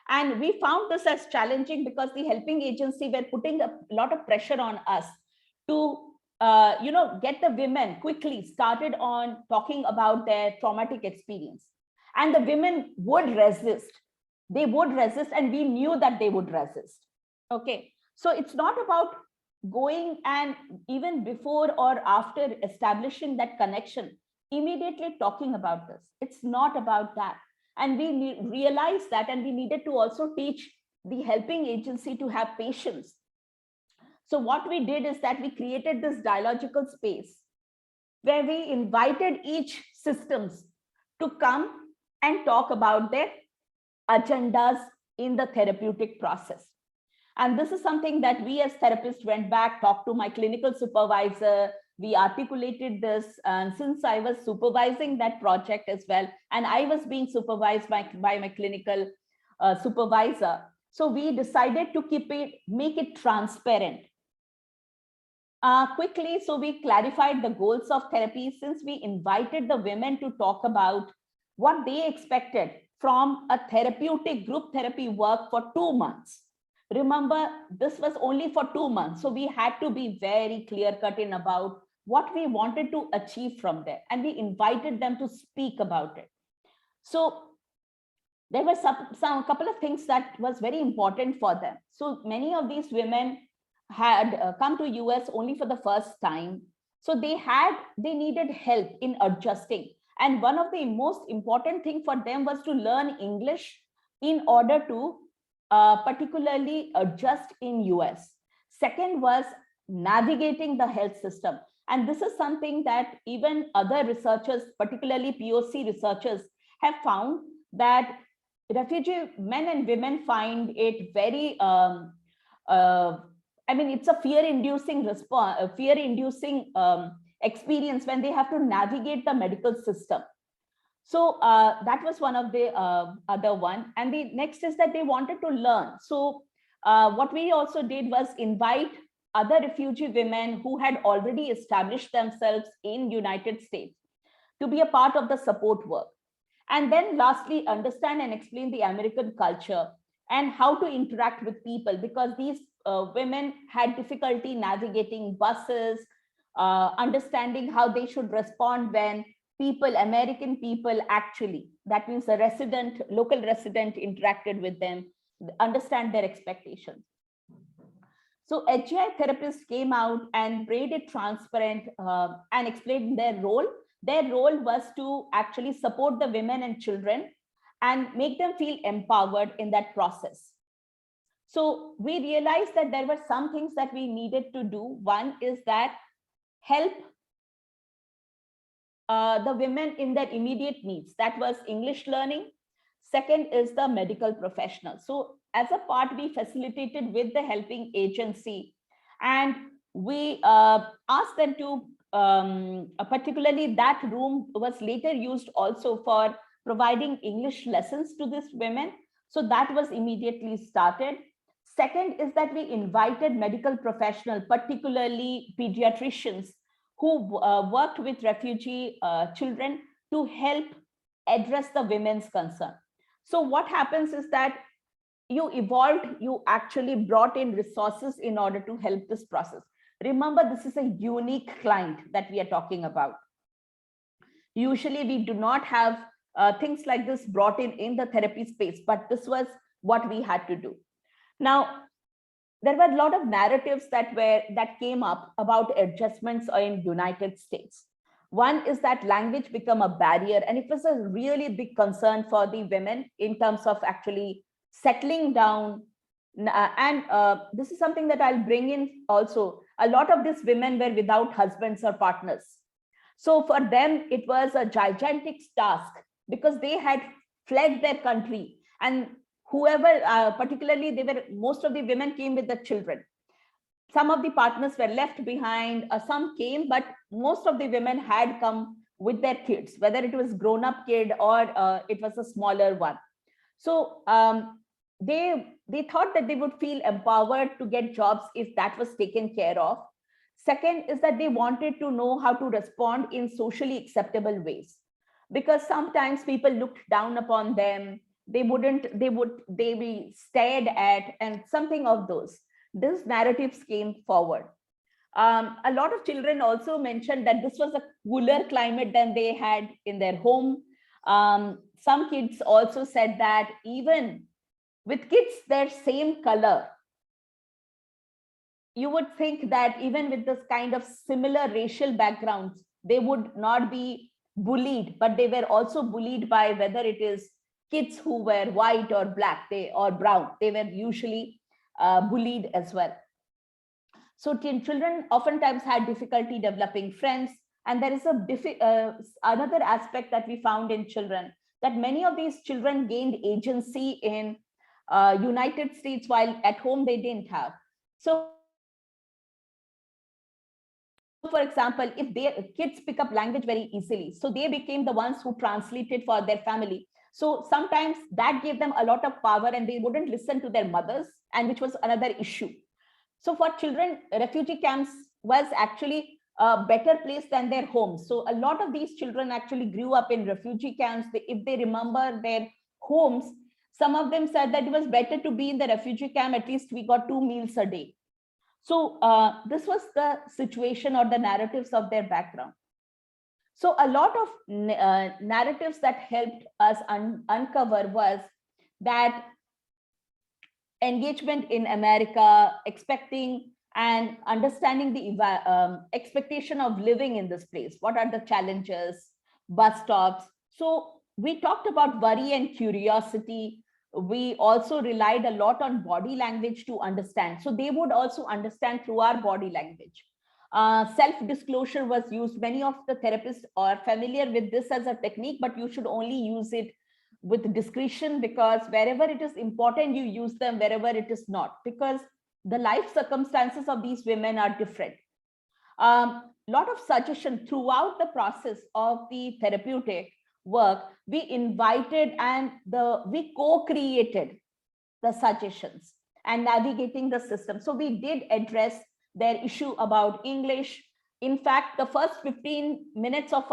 And we found this as challenging because the helping agency were putting a lot of pressure on us to get the women quickly started on talking about their traumatic experience. And the women would resist. They would resist, and we knew that they would resist. Okay, so it's not about going and even before or after establishing that connection, immediately talking about this. It's not about that. And we realized that, and we needed to also teach the helping agency to have patience. So what we did is that we created this dialogical space where we invited each systems to come and talk about their agendas in the therapeutic process. And this is something that we as therapists went back, talked to my clinical supervisor, we articulated this, and since I was supervising that project as well, and I was being supervised by my clinical supervisor, so we decided to make it transparent. Quickly, so we clarified the goals of therapy, since we invited the women to talk about what they expected from a therapeutic group therapy work for 2 months. Remember, this was only for 2 months. So we had to be very clear-cut in about what we wanted to achieve from there. And we invited them to speak about it. So there were a couple of things that was very important for them. So many of these women had come to US only for the first time. So they needed help in adjusting. And one of the most important thing for them was to learn English in order to particularly adjust in US. Second was navigating the health system. And this is something that even other researchers, particularly POC researchers, have found that refugee men and women find it very, it's a fear-inducing response, fear-inducing experience when they have to navigate the medical system. So that was one of the other one. And the next is that they wanted to learn. So what we also did was invite other refugee women who had already established themselves in United States to be a part of the support work. And then lastly, understand and explain the American culture and how to interact with people, because these women had difficulty navigating buses, understanding how they should respond when American people actually, that means the local resident interacted with them. understand their expectations. So HGI therapists came out and made it transparent and explained their role. Their role was to actually support the women and children and make them feel empowered in that process. So we realized that there were some things that we needed to do. One is that help the women in their immediate needs. That was English learning. Second is the medical professional. So as a part, we facilitated with the helping agency, and we asked them to, particularly that room was later used also for providing English lessons to these women. So that was immediately started. Second is that we invited medical professionals, particularly pediatricians, who worked with refugee children to help address the women's concern. So what happens is that you evolved, you actually brought in resources in order to help this process. Remember, this is a unique client that we are talking about. Usually we do not have things like this brought in the therapy space, but this was what we had to do. Now, there were a lot of narratives that came up about adjustments in United States. One is that language become a barrier, and it was a really big concern for the women in terms of actually settling down. And this is something that I'll bring in also. A lot of these women were without husbands or partners. So for them, it was a gigantic task because they had fled their country, and whoever, particularly most of the women came with the children. Some of the partners were left behind, some came, but most of the women had come with their kids, whether it was grown-up kid or it was a smaller one. So they thought that they would feel empowered to get jobs if that was taken care of. Second is that they wanted to know how to respond in socially acceptable ways, because sometimes people looked down upon them. They be stared at, and something of those. These narratives came forward. A lot of children also mentioned that this was a cooler climate than they had in their home. Some kids also said that even with kids their same color, you would think that even with this kind of similar racial backgrounds, they would not be bullied, but they were also bullied by whether it is kids who were white or black or brown. They were usually bullied as well. So children oftentimes had difficulty developing friends. And there is another aspect that we found in children, that many of these children gained agency in United States while at home they didn't have. So for example, if their kids pick up language very easily, so they became the ones who translated for their family. So sometimes that gave them a lot of power, and they wouldn't listen to their mothers, and which was another issue. So for children, refugee camps was actually a better place than their homes. So a lot of these children actually grew up in refugee camps. If they remember their homes, some of them said that it was better to be in the refugee camp. At least we got 2 meals a day. So this was the situation or the narratives of their background. So a lot of narratives that helped us uncover was that engagement in America, expecting and understanding the expectation of living in this place. What are the challenges, bus stops? So we talked about worry and curiosity. We also relied a lot on body language to understand. So they would also understand through our body language. Self-disclosure was used. Many of the therapists are familiar with this as a technique, but you should only use it with discretion, because wherever it is important, you use them, wherever it is not, because the life circumstances of these women are different. Lot of suggestion throughout the process of the therapeutic work. We invited and we co-created the suggestions and navigating the system. So we did address their issue about English. In fact, the first 15 minutes of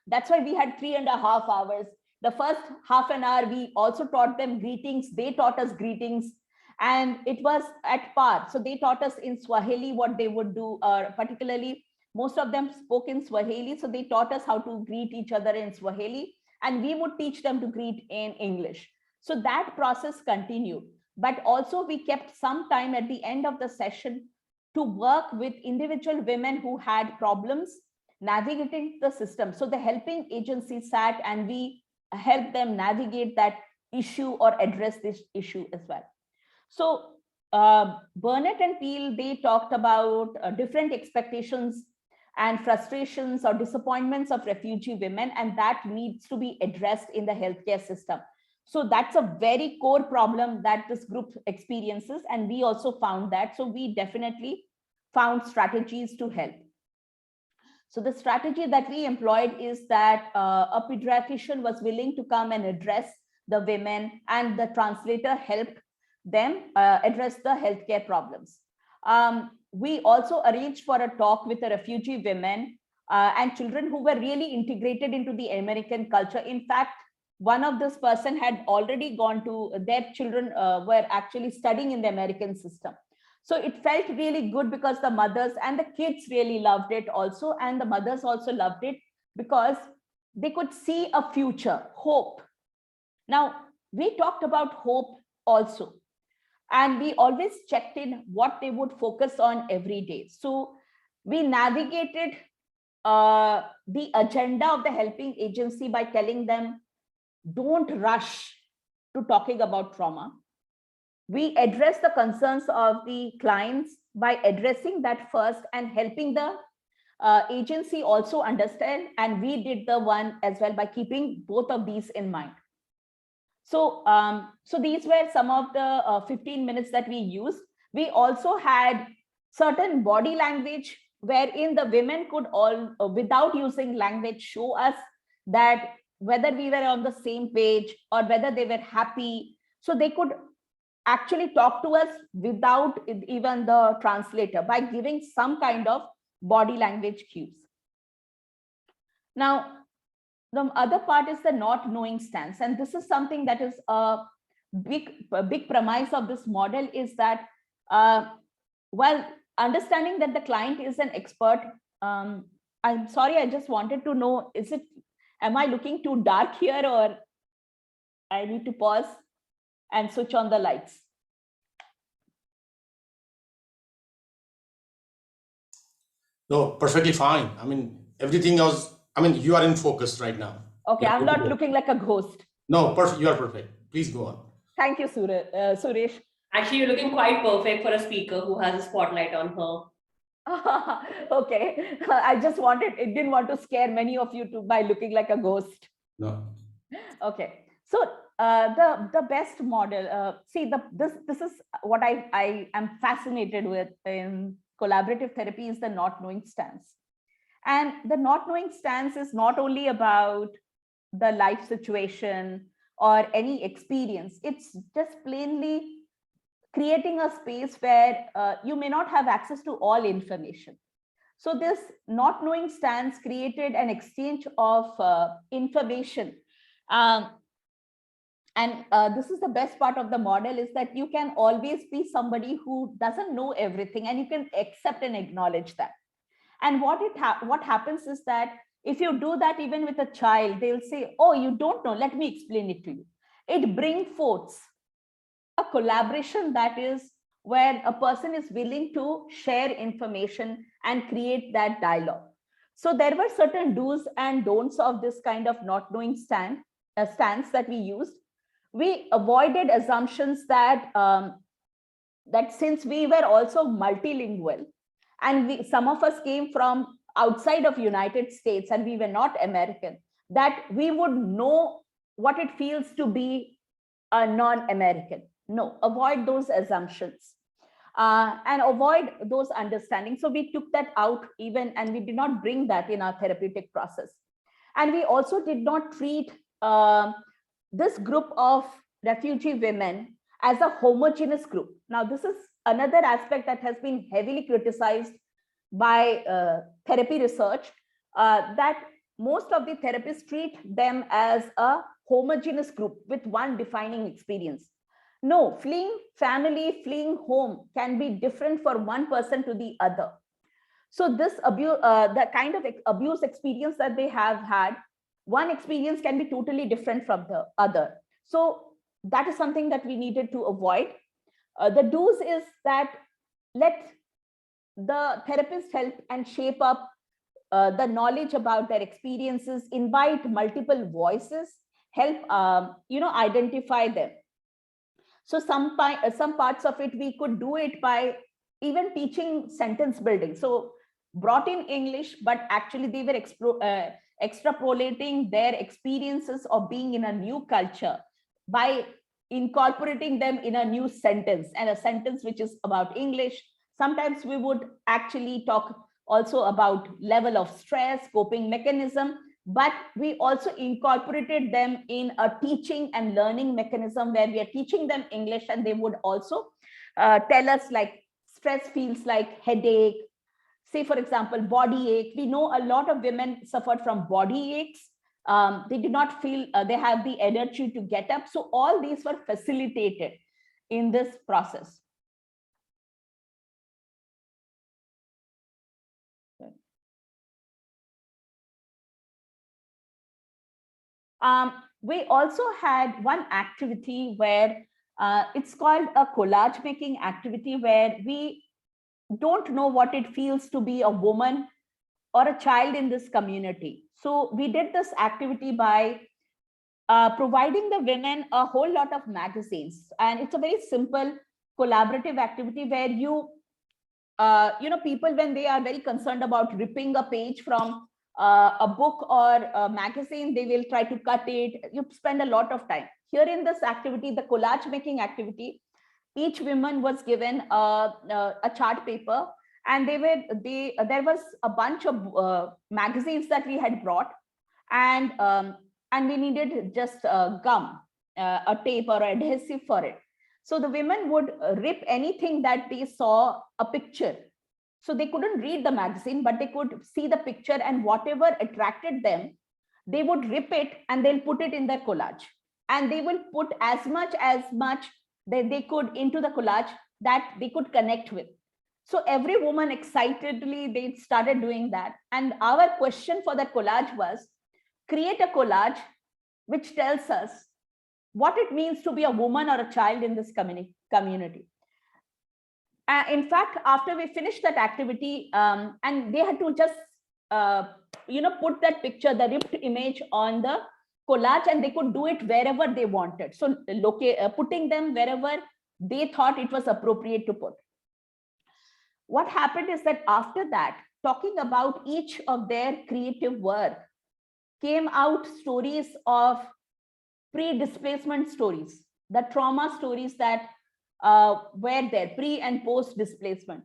that's why we had 3.5 hours. The first half an hour, we also taught them greetings. They taught us greetings, and it was at par. So they taught us in Swahili what they would do, particularly most of them spoke in Swahili. So they taught us how to greet each other in Swahili, and we would teach them to greet in English. So that process continued. but also we kept some time at the end of the session to work with individual women who had problems navigating the system. So the helping agency sat and we helped them navigate that issue or address this issue as well. So Burnett and Peel, they talked about different expectations and frustrations or disappointments of refugee women, and that needs to be addressed in the healthcare system. So that's a very core problem that this group experiences, and we also found that. So we definitely found strategies to help. So the strategy that we employed is that a pediatrician was willing to come and address the women, and the translator helped them address the healthcare problems. We also arranged for a talk with the refugee women and children who were really integrated into the American culture. In fact, one of this person had already gone to, their children were actually studying in the American system. So it felt really good because the mothers and the kids really loved it also. And the mothers also loved it because they could see a future, hope. Now, we talked about hope also. And we always checked in what they would focus on every day. So we navigated the agenda of the helping agency by telling them, don't rush to talking about trauma. We address the concerns of the clients by addressing that first and helping the agency also understand. And we did the one as well by keeping both of these in mind. So, so these were some of the 15 minutes that we used. We also had certain body language wherein the women could all, without using language, show us that whether we were on the same page or whether they were happy. So they could actually talk to us without even the translator by giving some kind of body language cues. Now, the other part is the not knowing stance. And this is something that is a big premise of this model, is that while understanding that the client is an expert, I'm sorry, I just wanted to know, am I looking too dark here, or I need to pause and switch on the lights? No, perfectly fine. I mean, everything else, I mean, you are in focus right now. Okay, I'm not looking like a ghost. No, perfect. You are perfect. Please go on. Thank you, Suresh. Actually, you're looking quite perfect for a speaker who has a spotlight on her. Okay, I just didn't want to scare many of you by looking like a ghost. No. Okay, so the best model, see, this is what I am fascinated with in collaborative therapy, is the not knowing stance. And the not knowing stance is not only about the life situation or any experience. It's just plainly creating a space where you may not have access to all information. So this not knowing stance created an exchange of information. And this is the best part of the model, is that you can always be somebody who doesn't know everything, and you can accept and acknowledge that. And what happens is that if you do that even with a child, they'll say, oh, you don't know, let me explain it to you. It brings forth a collaboration, that is where a person is willing to share information and create that dialogue. So there were certain do's and don'ts of this kind of not knowing stance that we used. We avoided assumptions that that since we were also multilingual, and some of us came from outside of United States and we were not American, that we would know what it feels to be a non-American. No, avoid those assumptions and avoid those understandings. So we took that out even, and we did not bring that in our therapeutic process. And we also did not treat this group of refugee women as a homogeneous group. Now, this is another aspect that has been heavily criticized by therapy research, that most of the therapists treat them as a homogeneous group with one defining experience. No, fleeing family, fleeing home can be different for one person to the other. So this abuse, the kind of abuse experience that they have had, one experience can be totally different from the other. So that is something that we needed to avoid. The do's is that let the therapist help and shape up the knowledge about their experiences, invite multiple voices, help identify them. So some parts of it we could do it by even teaching sentence building. So brought in English, but actually they were extrapolating their experiences of being in a new culture by incorporating them in a new sentence, and a sentence which is about English. Sometimes we would actually talk also about level of stress, coping mechanism, but we also incorporated them in a teaching and learning mechanism where we are teaching them English, and they would also tell us like stress feels like headache. Say, for example, body ache. We know a lot of women suffered from body aches. They did not feel they have the energy to get up. So all these were facilitated in this process. We also had one activity where it's called a collage making activity, where we don't know what it feels to be a woman or a child in this community. So we did this activity by providing the women a whole lot of magazines. And it's a very simple collaborative activity where people, when they are very concerned about ripping a page from a book or a magazine, they will try to cut it. You spend a lot of time. Here in this activity, the collage making activity, each woman was given a chart paper, and there was a bunch of magazines that we had brought, and we needed just gum, a tape or adhesive for it. So the women would rip anything that they saw a picture. So they couldn't read the magazine, but they could see the picture, and whatever attracted them, they would rip it and they'll put it in their collage. And they will put as much that they could into the collage that they could connect with. So every woman excitedly, they started doing that. And our question for that collage was, create a collage which tells us what it means to be a woman or a child in this community. In fact, after we finished that activity, and they had to just, put that picture, the ripped image on the collage, and they could do it wherever they wanted. So putting them wherever they thought it was appropriate to put. What happened is that after that, talking about each of their creative work, came out stories of pre-displacement stories, the trauma stories that were there, pre and post displacement.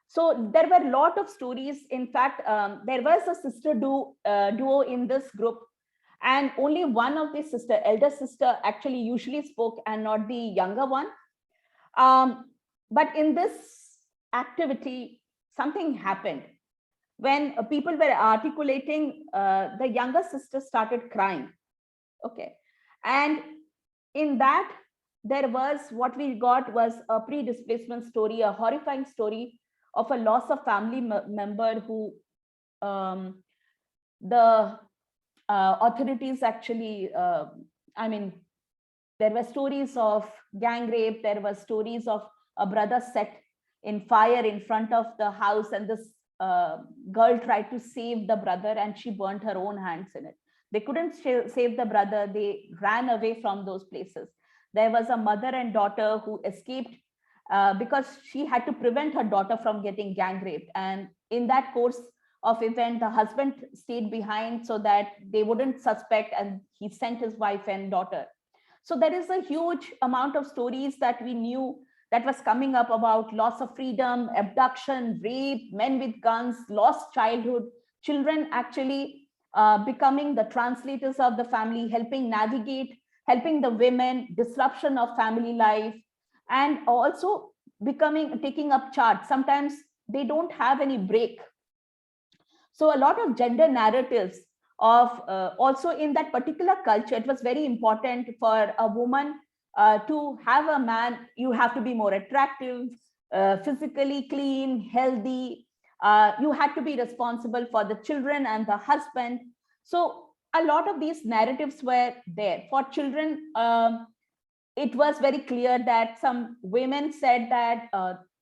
So there were a lot of stories. In fact, there was a sister duo in this group, and only one of the elder sister actually usually spoke, and not the younger one. But in this activity, something happened. When people were articulating, the younger sister started crying. Okay. And in that, there was, what we got was a pre-displacement story, a horrifying story of a loss of family member who the authorities actually, there were stories of gang rape. There were stories of a brother set in fire in front of the house, and this girl tried to save the brother, and she burnt her own hands in it. They couldn't save the brother. They ran away from those places. There was a mother and daughter who escaped because she had to prevent her daughter from getting gang raped. And in that course of event, the husband stayed behind so that they wouldn't suspect, and he sent his wife and daughter. So there is a huge amount of stories that we knew that was coming up about loss of freedom, abduction, rape, men with guns, lost childhood, children actually becoming the translators of the family, helping navigate, helping the women, disruption of family life, and also taking up charge. Sometimes they don't have any break. So a lot of gender narratives of also in that particular culture, it was very important for a woman to have a man. You have to be more attractive, physically clean, healthy. You had to be responsible for the children and the husband. So a lot of these narratives were there for children. it was very clear that some women said that,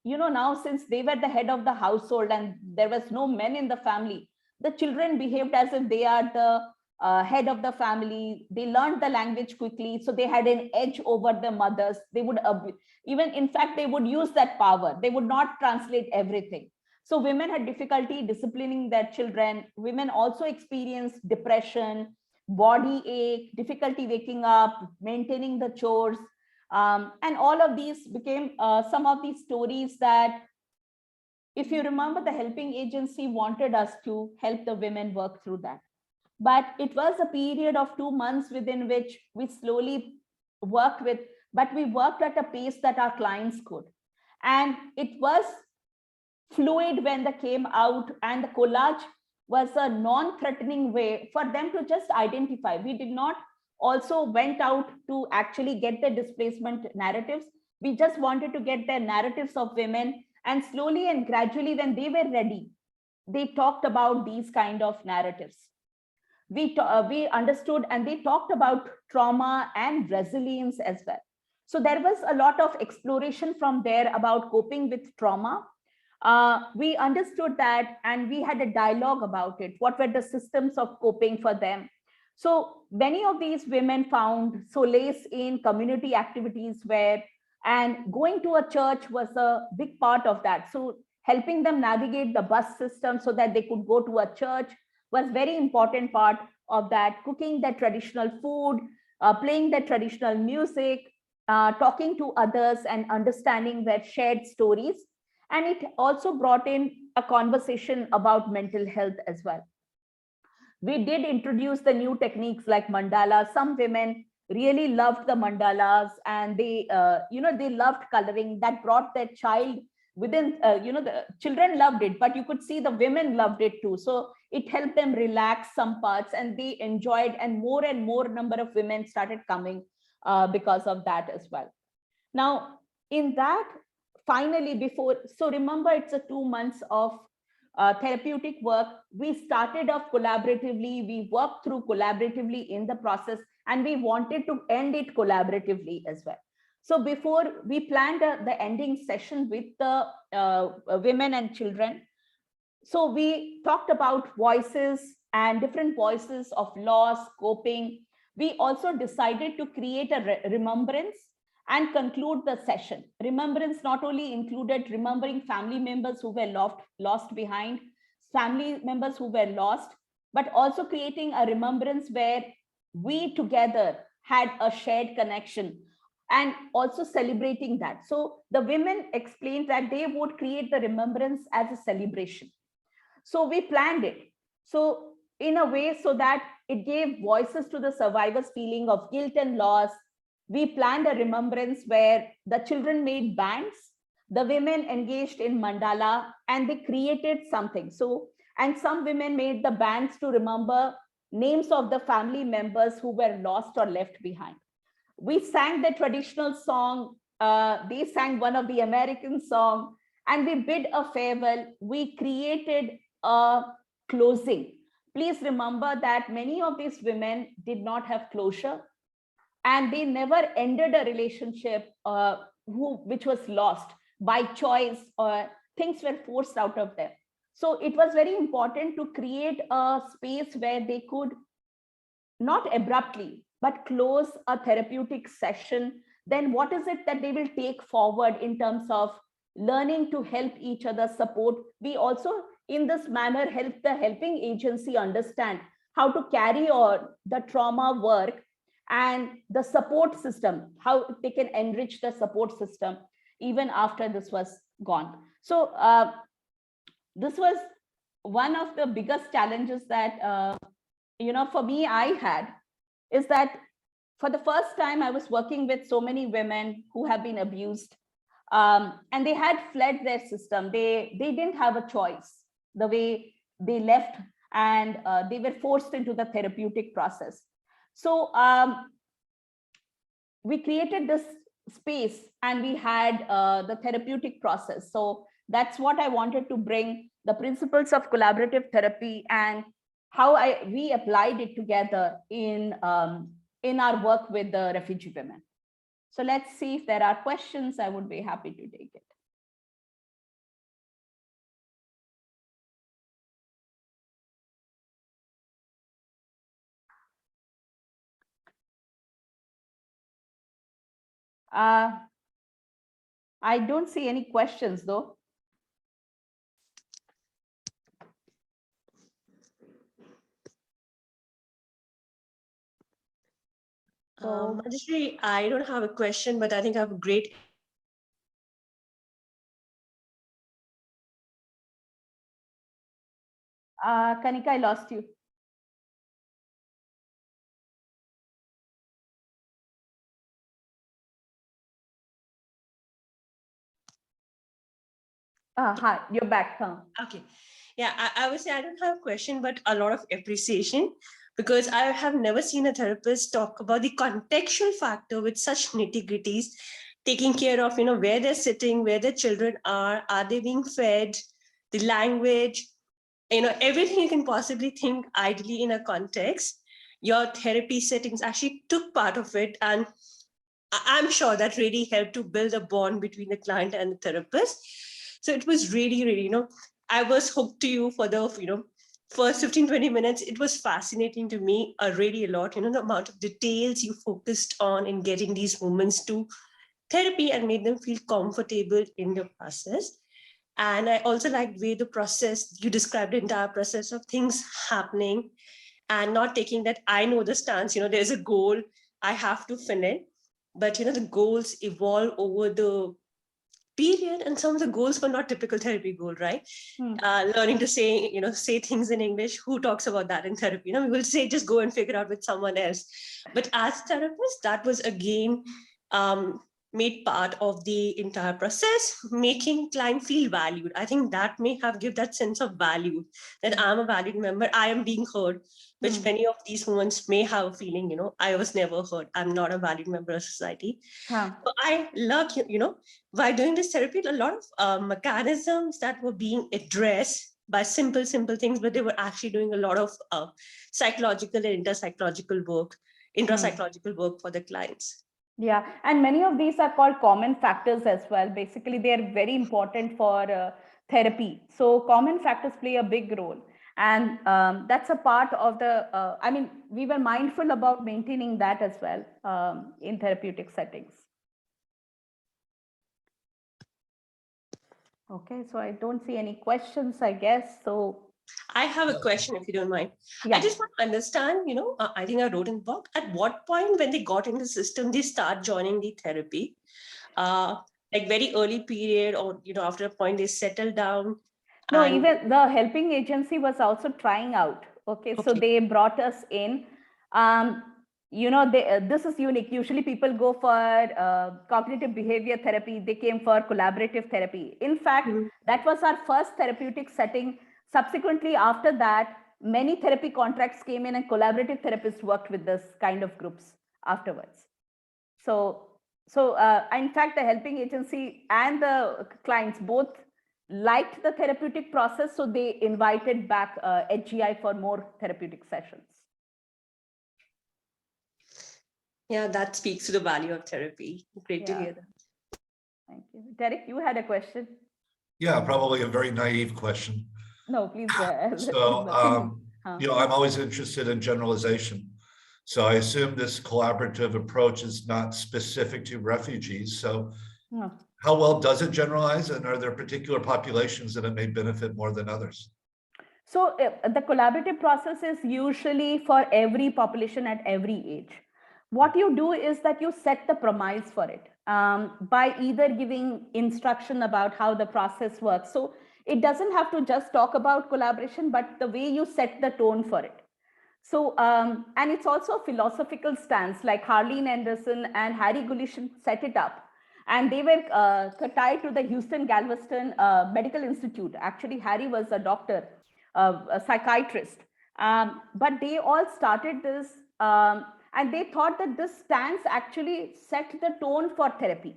now since they were the head of the household and there was no men in the family, the children behaved as if they are the head of the family. They learned the language quickly, so they had an edge over the mothers. They would even, in fact, they would use that power. They would not translate everything. So women had difficulty disciplining their children. Women also experienced depression, body ache, difficulty waking up, maintaining the chores. And all of these became some of these stories that, if you remember, the helping agency wanted us to help the women work through that. But it was a period of 2 months within which we slowly worked with, but we worked at a pace that our clients could. And it was fluid when they came out, and the collage was a non-threatening way for them to just identify. We did not also went out to actually get the displacement narratives. We just wanted to get their narratives of women, and slowly and gradually, when they were ready, they talked about these kind of narratives. We understood, and they talked about trauma and resilience as well. So there was a lot of exploration from there about coping with trauma. We understood that, and we had a dialogue about it. What were the systems of coping for them? So many of these women found solace in community activities and going to a church was a big part of that. So helping them navigate the bus system so that they could go to a church was very important part of that. Cooking the traditional food, playing the traditional music, talking to others and understanding their shared stories. And it also brought in a conversation about mental health as well. We did introduce the new techniques like mandala. Some women really loved the mandalas, and they loved coloring. That brought their child within, the children loved it, but you could see the women loved it too. So it helped them relax some parts, and they enjoyed, and more number of women started coming because of that as well. Now, in that, finally, so remember, it's a 2 months of therapeutic work. We started off collaboratively, we worked through collaboratively in the process, and we wanted to end it collaboratively as well. So before we planned the ending session with the women and children, so we talked about voices and different voices of loss, coping. We also decided to create a remembrance and conclude the session. Remembrance not only included remembering family members who were lost behind, family members who were lost, but also creating a remembrance where we together had a shared connection, and also celebrating that. So the women explained that they would create the remembrance as a celebration. So we planned it. So in a way, so that it gave voices to the survivors' feeling of guilt and loss. We planned a remembrance where the children made bands, the women engaged in mandala, and they created something. So, and some women made the bands to remember names of the family members who were lost or left behind. We sang the traditional song. They sang one of the American song, and we bid a farewell. We created a closing. Please remember that many of these women did not have closure, and they never ended a relationship which was lost by choice, or things were forced out of them. So it was very important to create a space where they could not abruptly, but close a therapeutic session. Then what is it that they will take forward in terms of learning to help each other, support? We also, in this manner, help the helping agency understand how to carry on the trauma work and the support system, how they can enrich the support system even after this was gone. So this was one of the biggest challenges that, for me, I had, is that for the first time, I was working with so many women who have been abused, and they had fled their system. They didn't have a choice the way they left, and they were forced into the therapeutic process. So we created this space, and we had the therapeutic process. So that's what I wanted to bring, the principles of collaborative therapy and how we applied it together in our work with the refugee women. So let's see if there are questions. I would be happy to take it. I don't see any questions though. Manjushree, I don't have a question, but I think I have a great. Kanika, I lost you. Hi, you're back. Huh? Okay. Yeah, I would say I don't have a question, but a lot of appreciation, because I have never seen a therapist talk about the contextual factor with such nitty-gritties, taking care of, where they're sitting, where their children are they being fed, the language, everything you can possibly think ideally in a context. Your therapy settings actually took part of it. And I'm sure that really helped to build a bond between the client and the therapist. So it was really, really, I was hooked to you for the, first 15, 20 minutes. It was fascinating to me, really a lot, the amount of details you focused on in getting these moments to therapy and made them feel comfortable in the process. And I also liked the way the process, you described the entire process of things happening and not taking that I know the stance, there's a goal, I have to finish. But, the goals evolve over the period, and some of the goals were not typical therapy goal, right? Learning to say, say things in English. Who talks about that in therapy? We will say, just go and figure out with someone else. But as therapists, that was again made part of the entire process, making client feel valued. I think that may have give that sense of value, that I'm a valued member, I am being heard, which many of these moments may have a feeling, I was never heard, I'm not a valued member of society. So I love, by doing this therapy, a lot of mechanisms that were being addressed by simple things, but they were actually doing a lot of psychological and intrapsychological work for the clients. Yeah, and many of these are called common factors as well. Basically, they are very important for therapy. So common factors play a big role. And that's a part of the, we were mindful about maintaining that as well in therapeutic settings. Okay, so I don't see any questions, I guess. So I have a question, if you don't mind. Yeah. I just want to understand, I think I wrote in the book, at what point when they got in the system, they start joining the therapy, like very early period, or, after a point they settle down. No, even the helping agency was also trying out. Okay, so they brought us in. This is unique. Usually people go for cognitive behavior therapy. They came for collaborative therapy. In fact, that was our first therapeutic setting. Subsequently, after that, many therapy contracts came in and collaborative therapists worked with this kind of groups afterwards. So in fact, the helping agency and the clients both liked the therapeutic process, so they invited back HGI for more therapeutic sessions. Yeah, that speaks to the value of therapy. Great to hear that. Thank you. Derek, you had a question? Yeah, probably a very naive question. No, please. So, I'm always interested in generalization. So I assume this collaborative approach is not specific to refugees. So how well does it generalize? And are there particular populations that it may benefit more than others? So the collaborative process is usually for every population at every age. What you do is that you set the premise for it by either giving instruction about how the process works. So it doesn't have to just talk about collaboration, but the way you set the tone for it. So, and it's also a philosophical stance, like Harleen Anderson and Harry Gulishan set it up. And they were tied to the Houston Galveston Medical Institute. Actually, Harry was a doctor, a psychiatrist. But they all started this, and they thought that this stance actually set the tone for therapy.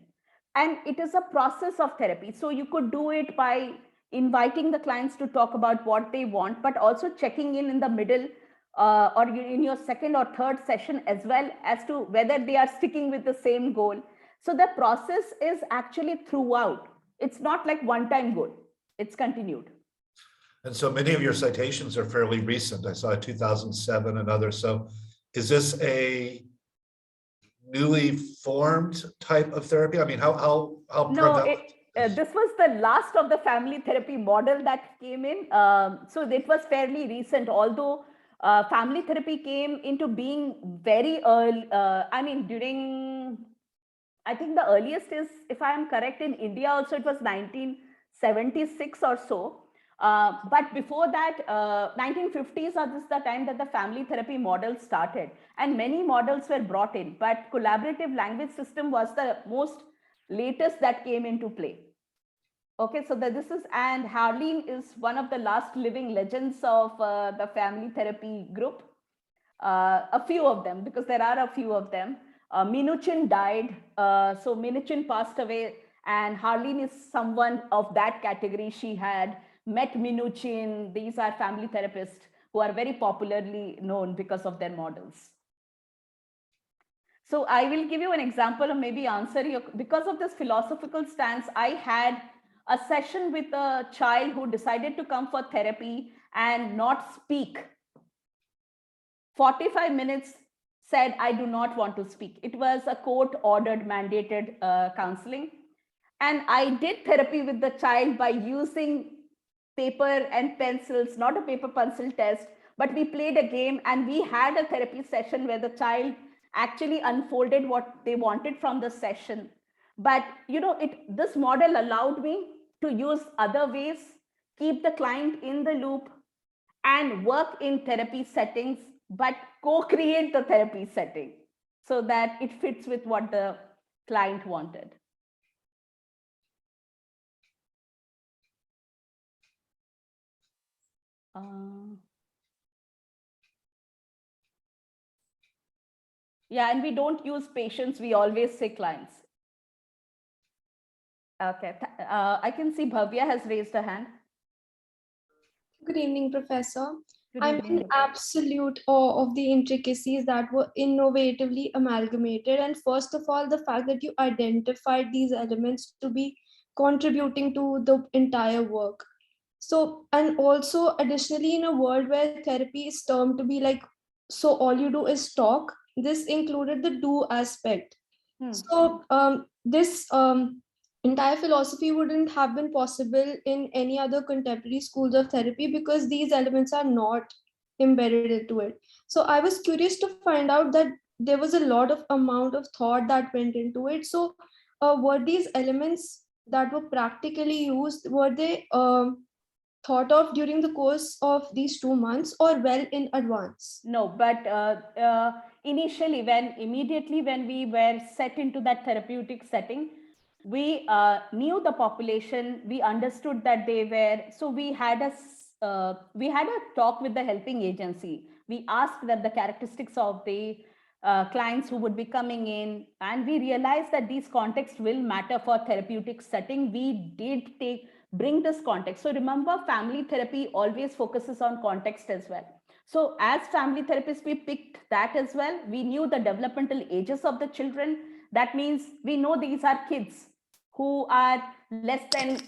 And it is a process of therapy. So you could do it by inviting the clients to talk about what they want, but also checking in the middle or in your second or third session as well as to whether they are sticking with the same goal. So the process is actually throughout. It's not like one-time goal. It's continued. And so many of your citations are fairly recent. I saw 2007 and others. So is this a newly formed type of therapy? I mean, how prevalent? This was the last of the family therapy model that came in. So it was fairly recent, although family therapy came into being very early. I mean, during, I think the earliest is, if I am correct, in India also it was 1976 or so. But before that, 1950s is the time that the family therapy model started, and many models were brought in, but collaborative language system was the most latest that came into play. Okay, so this is, and Harleen is one of the last living legends of the family therapy group. A few of them, because there are a few of them. Minuchin died, so Minuchin passed away, and Harleen is someone of that category. She had met Minuchin. These are family therapists who are very popularly known because of their models. So I will give you an example, or maybe answer your, because of this philosophical stance, I had a session with a child who decided to come for therapy and not speak. 45 minutes said, I do not want to speak. It was a court-ordered, mandated counseling. And I did therapy with the child by using paper and pencils, not a paper pencil test, but we played a game and we had a therapy session where the child actually unfolded what they wanted from the session. But you know, this model allowed me to use other ways, keep the client in the loop, and work in therapy settings, but co-create the therapy setting so that it fits with what the client wanted. Yeah, and we don't use patients, we always say clients. Okay, I can see Bhavya has raised a hand. Good evening, Professor. Good I'm evening. in absolute awe of the intricacies that were innovatively amalgamated. And first of all, the fact that you identified these elements to be contributing to the entire work. So, and also additionally, in a world where therapy is termed to be like, so all you do is talk, this included the do aspect. So this entire philosophy wouldn't have been possible in any other contemporary schools of therapy because these elements are not embedded into it. So I was curious to find out that there was a lot of amount of thought that went into it. So were these elements that were practically used, were they thought of during the course of these 2 months or well in advance? No, but initially, immediately when we were set into that therapeutic setting, we knew the population, we understood that they were, so we had a talk with the helping agency. We asked that the characteristics of the clients who would be coming in, and we realized that these contexts will matter for therapeutic setting. We did bring this context. So remember, family therapy always focuses on context as well. So as family therapists, we picked that as well. We knew the developmental ages of the children. That means we know these are kids who are less than,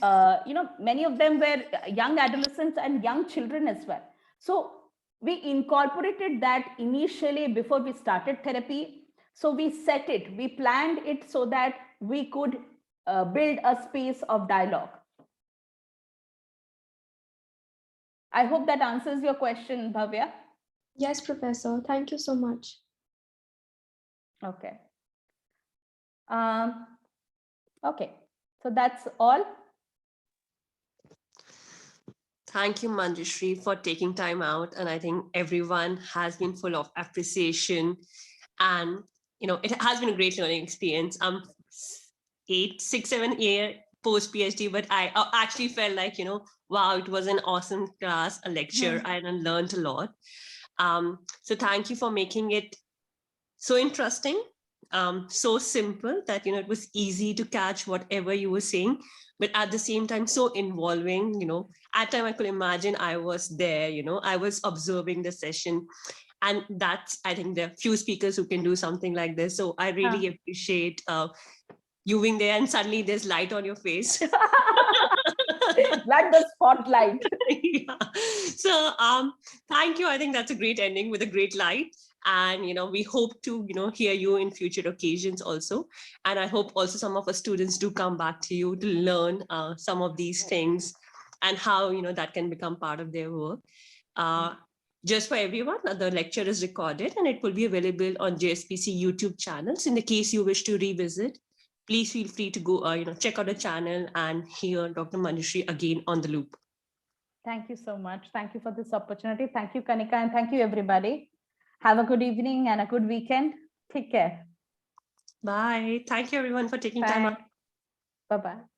many of them were young adolescents and young children as well. So we incorporated that initially before we started therapy. So we planned it so that we could build a space of dialogue. I hope that answers your question, Bhavya. Yes, Professor. Thank you so much. Okay. Okay. So that's all. Thank you, Manjushree, for taking time out. And I think everyone has been full of appreciation. And, it has been a great learning experience. I'm 7 year post PhD, but I actually felt like, wow, it was an awesome class, a lecture, and I learned a lot. So thank you for making it so interesting, so simple that, it was easy to catch whatever you were saying, but at the same time, so involving, at time I could imagine I was there, I was observing the session. And that's, I think there are few speakers who can do something like this. So I really appreciate viewing there and suddenly there's light on your face. Like the spotlight. Yeah. So thank you. I think that's a great ending with a great light. And we hope to hear you in future occasions also. And I hope also some of our students do come back to you to learn some of these things and how that can become part of their work. Just for everyone, the lecture is recorded and it will be available on JSPC YouTube channels. In the case you wish to revisit, please feel free to go check out the channel and hear Dr. Manjushree again on the loop. Thank you so much. Thank you for this opportunity. Thank you, Kanika, and thank you, everybody. Have a good evening and a good weekend. Take care. Bye. Thank you, everyone, for taking time out. Bye-bye.